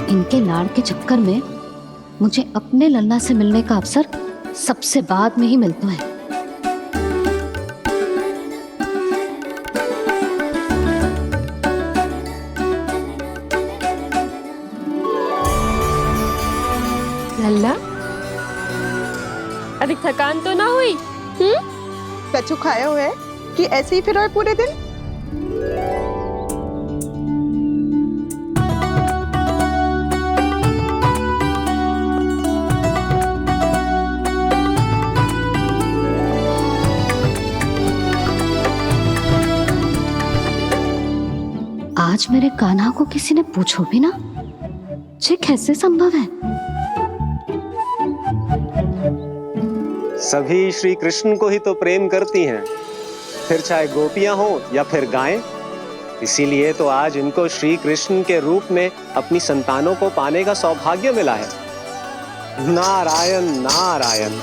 इनके लाड़ के चक्कर में मुझे अपने लल्ला से मिलने का अवसर सबसे बाद में ही मिलता है।
लल्ला, अभी थकान तो ना हुई?
कछु खाया हुआ है कि ऐसे ही फिरो पूरे दिन?
आज मेरे कान्हा को किसी ने पूछो भी ना, ये कैसे संभव है?
सभी श्री कृष्ण को ही तो प्रेम करती हैं, फिर चाहे गोपियां हो या फिर गायें। इसीलिए तो आज इनको श्री कृष्ण के रूप में अपनी संतानों को पाने का सौभाग्य मिला है। नारायण नारायण।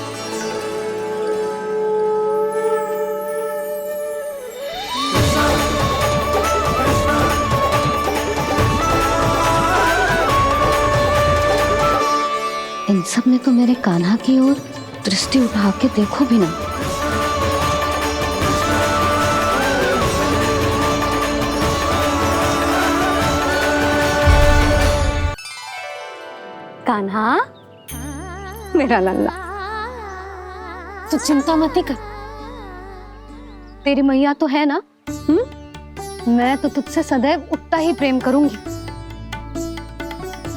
इन सब ने तो मेरे कान्हा की ओर दृष्टि उठा के देखो भी ना। कान्हा, मेरा लल्ला, तू चिंता मत कर। तेरी मैया तो है ना? मैं तो तुझसे सदैव उतना ही प्रेम करूंगी।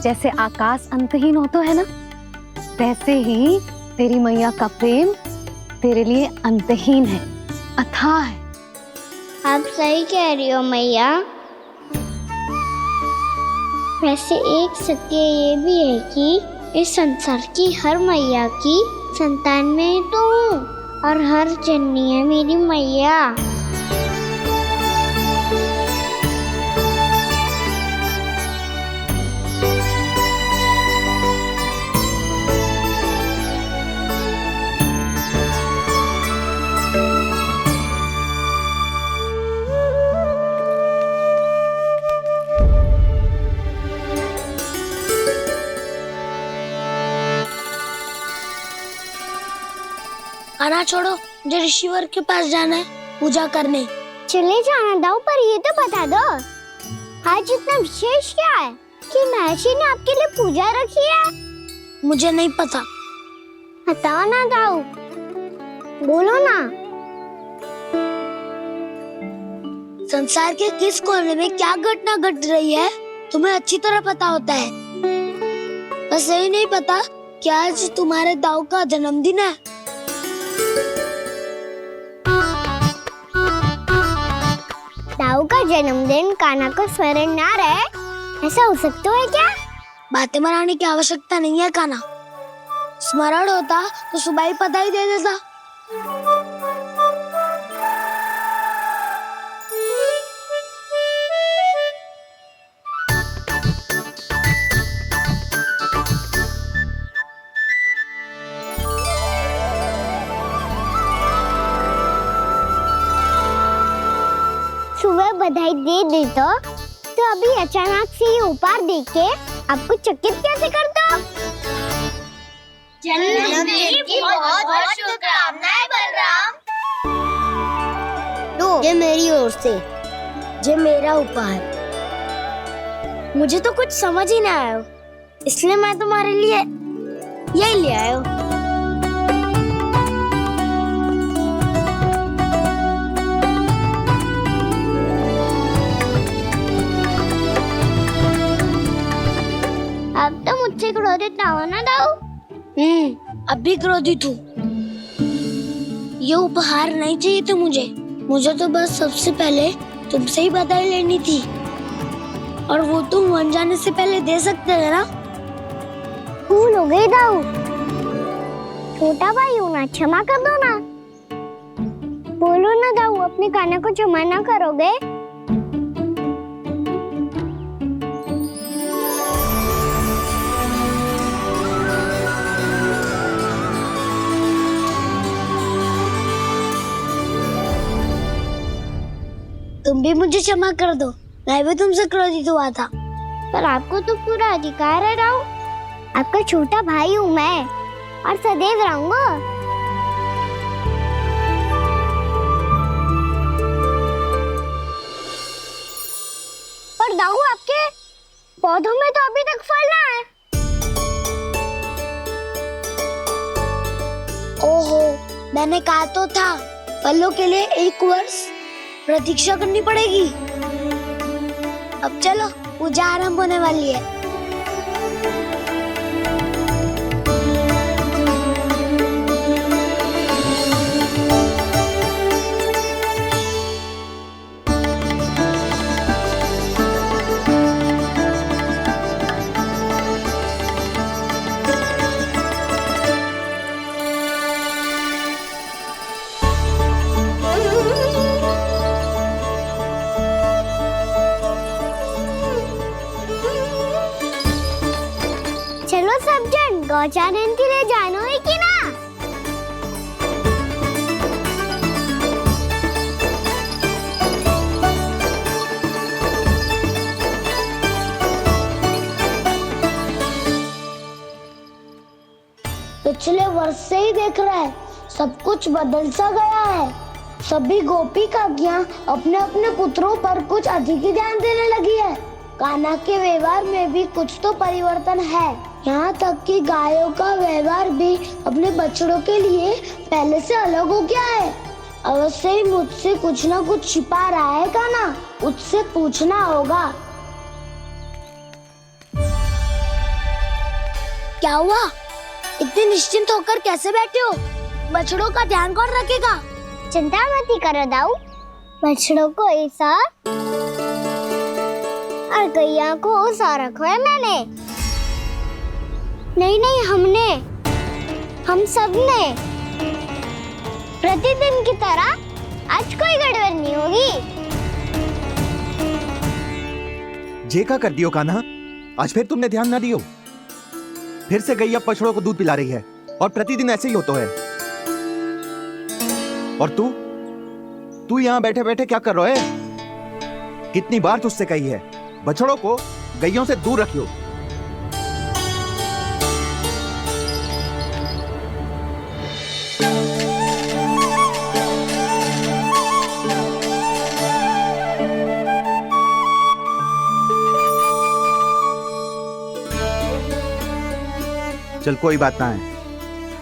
जैसे आकाश अंतहीन होता है ना, वैसे ही तेरी मैया का प्रेम तेरे लिए अंतहीन है, अथाह है।
आप सही कह रही हो मैया। वैसे एक सत्य ये भी है कि इस संसार की हर मैया की संतान में तो हूँ, और हर जननी है मेरी मैया।
आना छोड़ो, मुझे ऋषिवर के पास जाना है पूजा करने।
चले जाना दाऊ, पर ये तो बता दो आज इतना विशेष क्या है कि महर्षि ने आपके लिए पूजा रखी है?
मुझे नहीं पता।
बताओ ना दाऊ, बोलो ना।
संसार के किस कोने में क्या घटना घट रही है तुम्हें अच्छी तरह पता होता है। बस यही नहीं पता कि आज तुम्हारे दाऊ का जन्मदिन है।
दाऊ का जन्मदिन कान्हा को स्मरण ना रहे, ऐसा हो सकता है क्या?
बातें बनाने की आवश्यकता नहीं है कान्हा। स्मरण होता तो सुबह ही पता ही दे देता।
सुबह बधाई दे देता तो अभी अचानक से ये उपहार देके आपको चकित कैसे कर दो? जन्मदिन की बहुत शुभकामनाएं बलराम।
लो, ये मेरी ओर से, ये मेरा उपहार। मुझे तो कुछ समझ ही ना आया, इसलिए मैं तुम्हारे लिए यही ले आया हूँ।
अब तो मुझसे क्रोधित ना हो ना दाऊ।
अब भी क्रोधित हूँ। ये उपहार नहीं चाहिए था मुझे तो बस सबसे पहले तुमसे ही बधाई लेनी थी, और वो तुम बन जाने से पहले दे सकते थे ना।
भूल हो गई दाऊ। छोटा भाई हूँ ना, क्षमा कर दो ना। बोलो ना दाऊ, अपने कान्हा को क्षमा ना करोगे?
तुम भी मुझे क्षमा कर दो, मैं भी तुमसे क्रोधित हुआ था।
पर आपको तो पूरा अधिकार है दाऊ। आपका छोटा भाई हूँ मैं, और सदैव रहूंगा। पर दाऊ, आपके पौधों में तो अभी तक फल ना है।
ओहो, मैंने कहा तो था, फलों के लिए 1 वर्ष प्रतीक्षा करनी पड़ेगी। अब चलो, पूजा आरंभ होने वाली है।
चलो सब जन गौचारण के लिए जानो है कि ना?
पिछले वर्ष से ही देख रहा है, सब कुछ बदल सा गया है। सभी गोपी काकियां अपने अपने पुत्रों पर कुछ अधिक ही ध्यान देने लगी है। कान्हा के व्यवहार में भी कुछ तो परिवर्तन है। यहाँ तक कि गायों का व्यवहार भी अपने बछड़ों के लिए पहले से अलग हो गया है। अवश्य ही मुझसे कुछ ना कुछ छिपा रहा है कान्हा, उससे पूछना होगा। क्या हुआ? इतने निश्चिंत होकर कैसे बैठे हो? बछड़ों का ध्यान कौन रखेगा?
चिंता मत करो दाऊ, बछड़ों को ऐसा और गैया को उसा रखो है मैंने। नहीं, हम सब ने प्रतिदिन की तरह आज कोई गड़बड़ नहीं होगी।
जे का कर दियो कान्हा, आज फिर तुमने ध्यान ना दियो। फिर से गैया बछड़ों को दूध पिला रही है, और प्रतिदिन ऐसे ही होता है। और तू यहाँ बैठे बैठे क्या कर रहा है? कितनी बार तुझसे कही है, बछड़ों को गैयों से दूर रखियो। चल कोई बात ना है,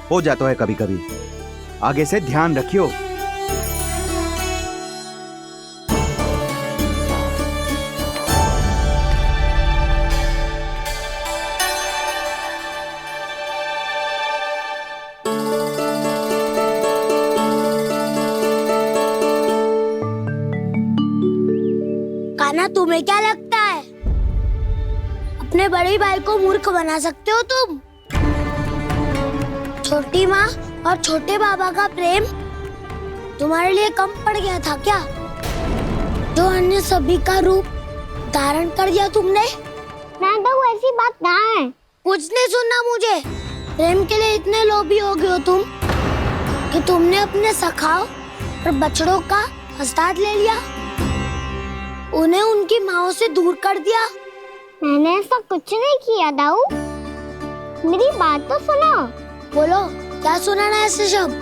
हो जाता है कभी कभी। आगे से ध्यान रखियो।
कान्हा, तुम्हें क्या लगता है अपने बड़े भाई को मूर्ख बना सकते हो तुम? छोटी माँ और छोटे बाबा का प्रेम तुम्हारे लिए कम पड़ गया था क्या? जो अन्य सभी का रूप धारण कर दिया तुमने?
ना तो ऐसी बात ना है।
कुछ नहीं सुनना मुझे। प्रेम के लिए इतने लोभी हो गए हो तुम कि तुमने अपने सखाओं और बछड़ों का हस्ताक्षर ले लिया, उन्हें उनकी माँओं से दूर कर दिया।
मैंने ऐसा कुछ नहीं किया दाऊ, मेरी बात तो सुनो।
बोलो, क्या सुनाना है ऐसे शब्द?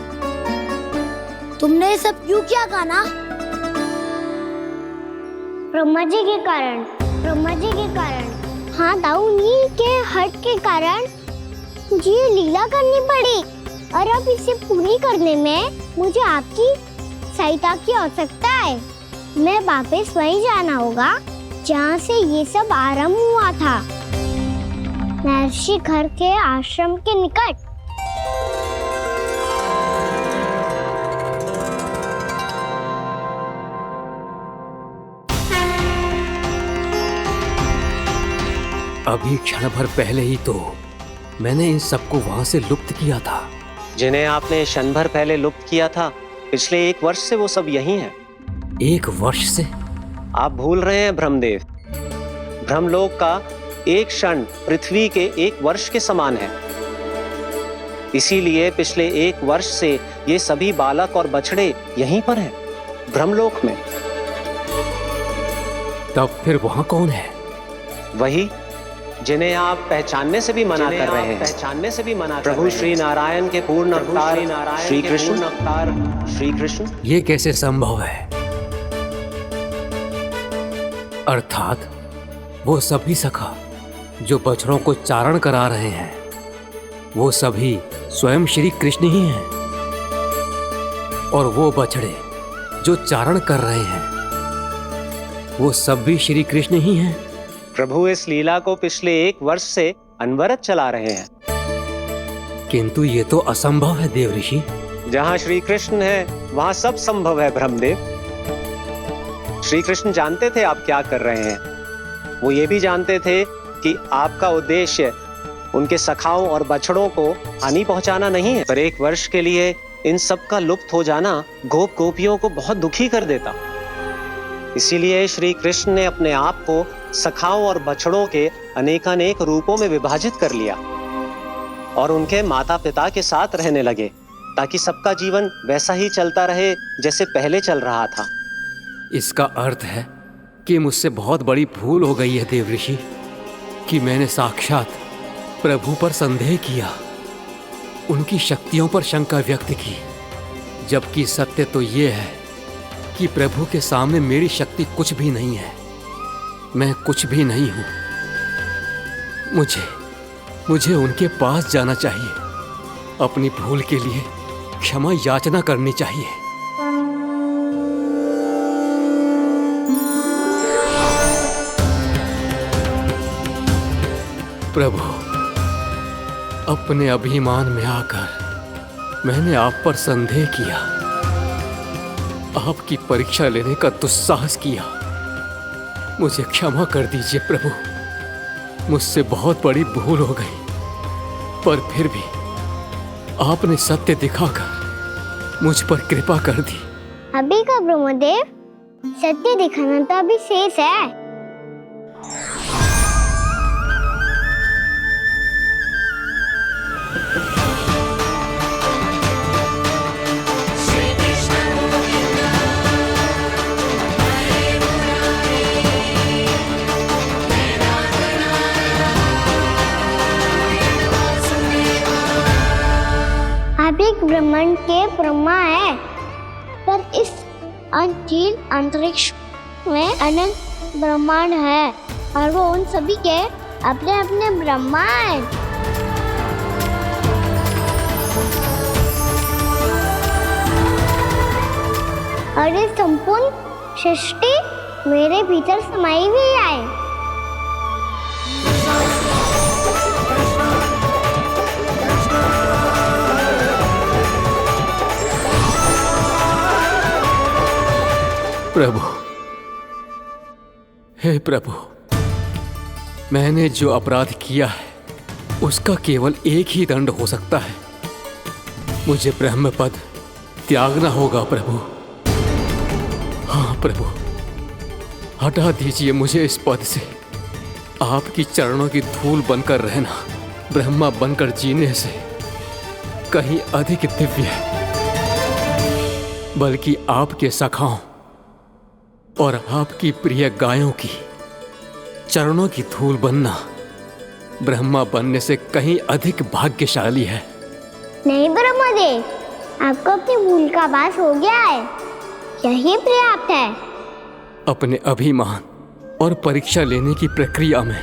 तुमने ये सब क्यों किया कान्हा?
ब्रह्मा जी के कारण, ब्रह्मा जी के कारण। हाँ दाऊ, नील के हट के कारण मुझे ये लीला करनी पड़ी, और अब इसे पूरी करने में मुझे आपकी सहायता की आवश्यकता है। मैं वापस वहीं जाना होगा जहाँ से ये सब आरंभ हुआ था, महर्षि घर के आश्रम के निकट।
अभी क्षण भर पहले ही तो मैंने इन सबको वहां से लुप्त किया था।
जिन्हें आपने क्षण भर पहले लुप्त किया था, पिछले 1 वर्ष से वो सब यहीं हैं।
1 वर्ष से?
आप भूल रहे हैं ब्रह्मदेव। ब्रह्मलोक का एक क्षण पृथ्वी के 1 वर्ष के समान है। इसीलिए पिछले 1 वर्ष से ये सभी बालक और बछड़े यहीं पर हैं, ब्रह्मलोक में।
तब फिर वहां कौन है?
वही जिन्हें आप पहचानने से भी मना कर रहे हैं, पहचानने से भी मना प्रभु श्री नारायण के पूर्ण अवतार श्री कृष्ण।
ये कैसे संभव है? अर्थात वो सभी सखा जो बछड़ों को चारण करा रहे हैं, वो सभी स्वयं श्री कृष्ण ही हैं, और वो बछड़े जो चारण कर रहे हैं, वो सब भी श्री कृष्ण ही हैं।
प्रभु इस लीला को पिछले 1 वर्ष से अनवरत चला रहे हैं।
किंतु ये तो असंभव है देव ऋषि।
जहाँ श्री कृष्ण है वहाँ सब संभव है ब्रह्मदेव। श्री कृष्ण जानते थे आप क्या कर रहे हैं। वो ये भी जानते थे कि आपका उद्देश्य उनके सखाओं और बछड़ों को हानि पहुंचाना नहीं है, पर 1 वर्ष के लिए इन सब का लुप्त हो जाना गोप गोपियों को बहुत दुखी कर देता। इसीलिए श्री कृष्ण ने अपने आप को सखाओं और बछड़ों के अनेकानेक रूपों में विभाजित कर लिया और उनके माता पिता के साथ रहने लगे, ताकि सबका जीवन वैसा ही चलता रहे जैसे पहले चल रहा था।
इसका अर्थ है कि मुझसे बहुत बड़ी भूल हो गई है देव ऋषि, कि मैंने साक्षात प्रभु पर संदेह किया, उनकी शक्तियों पर शंका व्यक्त की, जबकि सत्य तो ये है कि प्रभु के सामने मेरी शक्ति कुछ भी नहीं है। मैं कुछ भी नहीं हूं। मुझे उनके पास जाना चाहिए, अपनी भूल के लिए क्षमा याचना करनी चाहिए। प्रभु, अपने अभिमान में आकर मैंने आप पर संदेह किया, आपकी परीक्षा लेने का दुस्साहस किया। मुझे क्षमा कर दीजिए प्रभु, मुझसे बहुत बड़ी भूल हो गई, पर फिर भी आपने सत्य दिखाकर मुझ पर कृपा कर दी।
अभी का ब्रह्मदेव, सत्य दिखाना तो अभी शेष है। आप एक ब्रह्मांड के ब्रह्मा है, पर इस अनंत अंतरिक्ष में अनंत ब्रह्मांड है, और वो उन सभी के अपने अपने ब्रह्मा हैं। और ये संपूर्ण सृष्टि मेरे भीतर समाई हुई है।
प्रभु, हे प्रभु, मैंने जो अपराध किया है उसका केवल एक ही दंड हो सकता है। मुझे ब्रह्म पद त्यागना होगा प्रभु। हाँ प्रभु, हटा दीजिए मुझे इस पद से। आपकी चरणों की धूल बनकर रहना ब्रह्मा बनकर जीने से कहीं अधिक दिव्य है, बल्कि आपके सखाओं और आपकी प्रिय गायों की चरणों की धूल बनना ब्रह्मा बनने से कहीं अधिक भाग्यशाली है।
नहीं ब्रह्मदेव, आपको अपनी भूल का आभास हो गया है, यही पर्याप्त है।
अपने अभिमान और परीक्षा लेने की प्रक्रिया में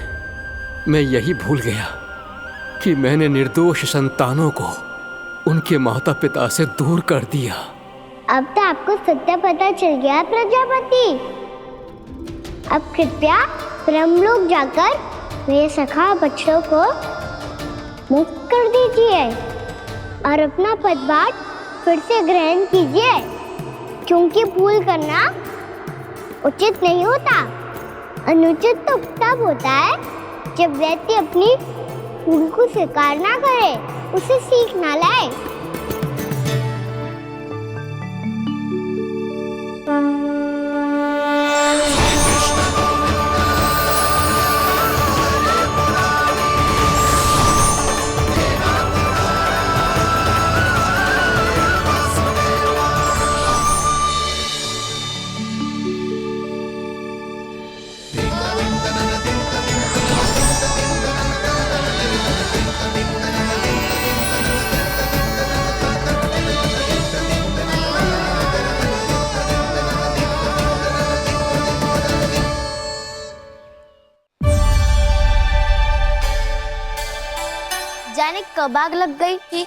मैं यही भूल गया कि मैंने निर्दोष संतानों को उनके माता पिता से दूर कर दिया।
अब तो आपको सत्य पता चल गया प्रजापति। अब कृपया ब्रह्मलोक जाकर मेरे सखा बच्चों को मुक्त कर दीजिए और अपना पदभार फिर से ग्रहण कीजिए, क्योंकि भूल करना उचित नहीं होता। अनुचित तो तब होता है जब व्यक्ति अपनी भूल को स्वीकार ना करे, उसे सीख ना लाए। जाने कब आग लग गई थी।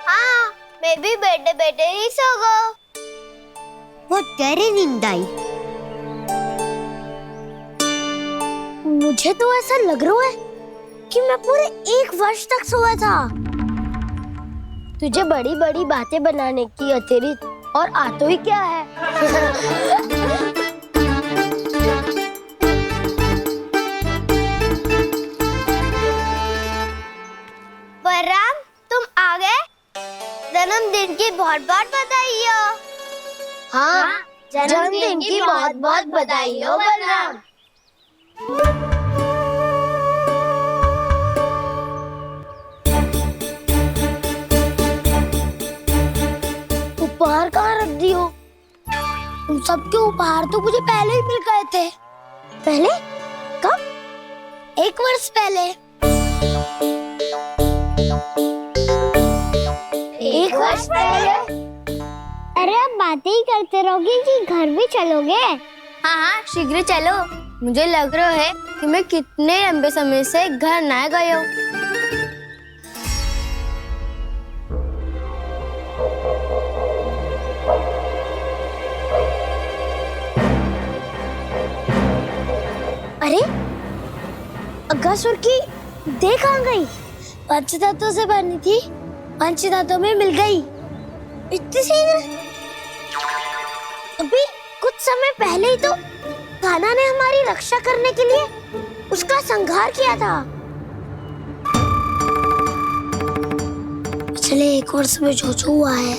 हाँ, मैं भी बैठे बैठे ही सो गया। बहुत गहरी नींद आई। मुझे तो ऐसा लग रहा है कि मैं पूरे 1 वर्ष तक सोया था। तुझे बड़ी बड़ी बातें बनाने की अतिरिक्त और आता ही क्या है? बलराम, तुम आ गए? जन्मदिन की बहुत बहुत बधाई हो। हाँ, जन्मदिन की बहुत बहुत बधाई हो बलराम। उपहार कहाँ रख दी हो? तुम सबके उपहार तो मुझे पहले ही मिल गए थे। पहले? कब? 1 वर्ष पहले। 1 वर्ष पहले? अरे अब बातें ही करते रहोगे कि घर भी चलोगे? हाँ हाँ, शीघ्र चलो। मुझे लग रहा है कि मैं कितने लंबे समय से घर ना गया हूँ। अरे अगासुर की देह कहाँ गई? पंचतत्वों से बनी थी, पंचतत्वों में मिल गई। इतनी सी अभी कुछ समय पहले ही तो कान्हा ने हमारी रक्षा करने के लिए उसका संहार किया था। पिछले 1 वर्ष में जो जो हुआ है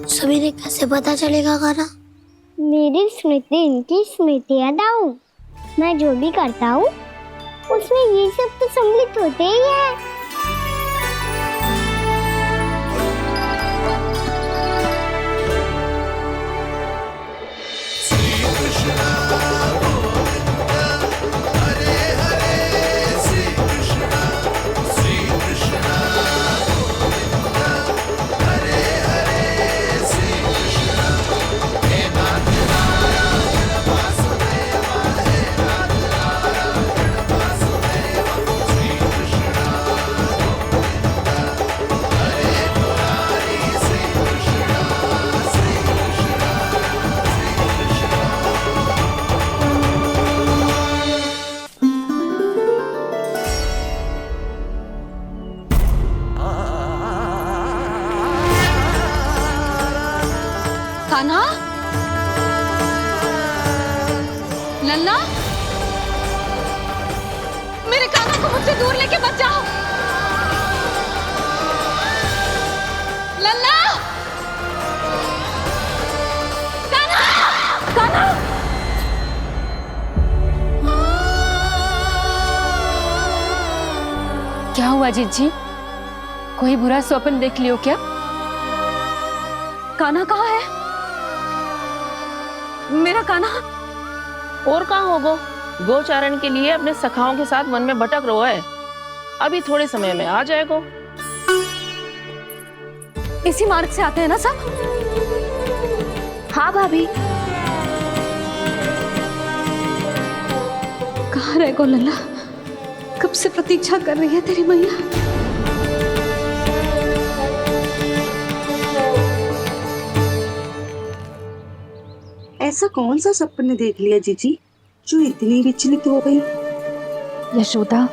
सभी ने कैसे पता चलेगा कान्हा? मेरी स्मृति इनकी स्मृति अदाऊं। मैं जो भी करता हूँ उसमें ये सब तो सम्मिलित होते ही है।
कान्हा, लल्ला, मेरे कान्हा को मुझसे दूर लेके मत जाओ। लल्ला, कान्हा, कान्हा। क्या हुआ जीत जी? कोई बुरा स्वप्न देख लियो क्या? कान्हा कहाँ है? मेरा कान्हा?
और कहाँ होगो? गोचारण के लिए अपने सखाओं के साथ वन में भटक रहा है। अभी थोड़े समय में आ जाएगो।
इसी मार्ग से आते हैं ना सब?
हाँ भाभी।
कहाँ रह गो लल्ला? कब से प्रतीक्षा कर रही है तेरी मैया।
ऐसा कौन सा सपने देख लिया जीजी जो इतनी विचलित हो गई?
यशोदा,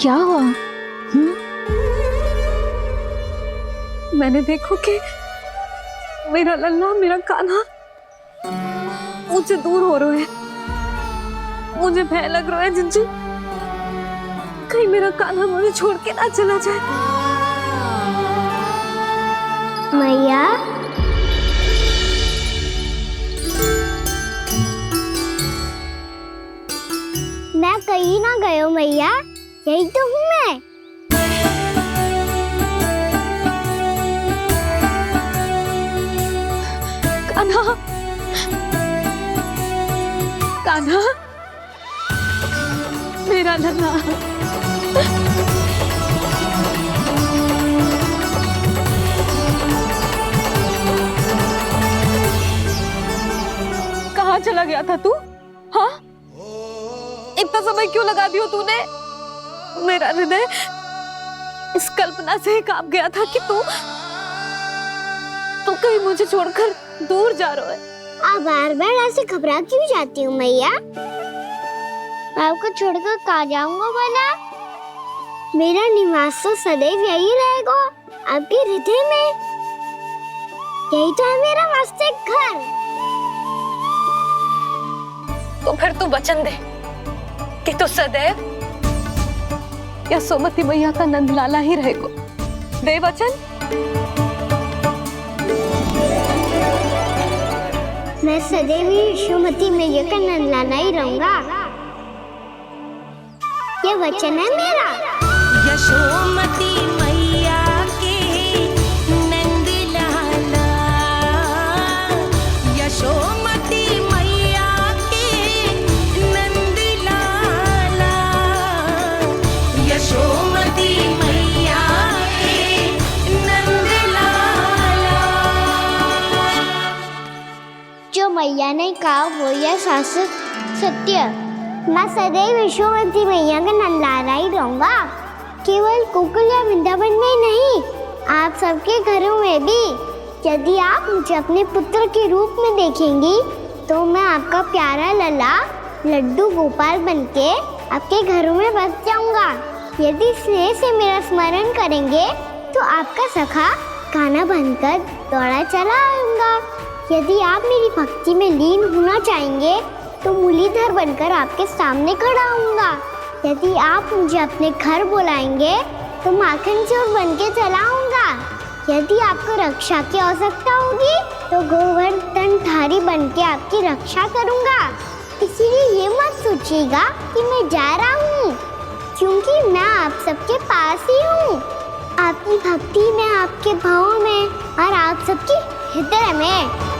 क्या हुआ? मैंने देखो कि मेरा लल्ला, मेरा कान्हा मुझे दूर हो रहे हैं। मुझे भय लग रहा है जिंजू, कहीं मेरा कान्हा मुझे छोड़ के ना चला जाए।
मैया, मैं कहीं ना गयो मैया, यही तो हूँ मैं।
कान्हा, कान्हा, मेरा लल्ला। कहाँ चला गया था तू? हाँ, इतना समय क्यों लगा दियो तूने? मेरा हृदय इस कल्पना से कांप गया था कि तू कहीं मुझे छोड़कर दूर जा रहा है।
आप बार बार ऐसे घबरा क्यों जाती हूँ मैया? आपको छोड़कर कहाँ जाऊंगा भला? मेरा निवास तो सदैव यही रहेगा, आपके हृदय में। यही तो है मेरा वास्तविक घर।
तो फिर तू वचन दे कि तू सदैव यशोमती मैया का नंदलाला ही रहेगा। दे वचन।
मैं सदैव यशोमती मैया का नंदलाला ही रहूंगा, ये वचन है मेरा।
यशोमती मैया के नंदलाला, यशोमती मैया के नंदलाला, यशोमती मैया के नंदलाला।
जो मैया ने कहा वो यह शाश्वत सत्य। मैं सदैव यशोमती मैया का नंदलाला ही रहूंगा, केवल गोकुल या वृंदावन में नहीं, आप सबके घरों में भी। यदि आप मुझे अपने पुत्र के रूप में देखेंगी तो मैं आपका प्यारा लल्ला लड्डू गोपाल बनके आपके घरों में बस जाऊंगा। यदि स्नेह से मेरा स्मरण करेंगे तो आपका सखा गाना बनकर दौड़ा चला आऊंगा। यदि आप मेरी भक्ति में लीन होना चाहेंगे तो मुरलीधर बनकर आपके सामने खड़ा होऊंगा। यदि आप मुझे अपने घर बुलाएंगे तो माखन चोर बनके चला आऊंगा। यदि आपको रक्षा की आवश्यकता होगी तो गोवर्धनधारी बनके आपकी रक्षा करूंगा। इसीलिए ये मत सोचिएगा कि मैं जा रहा हूँ, क्योंकि मैं आप सबके पास ही हूँ, आपकी भक्ति में, आपके भाव में और आप सबके हृदय में।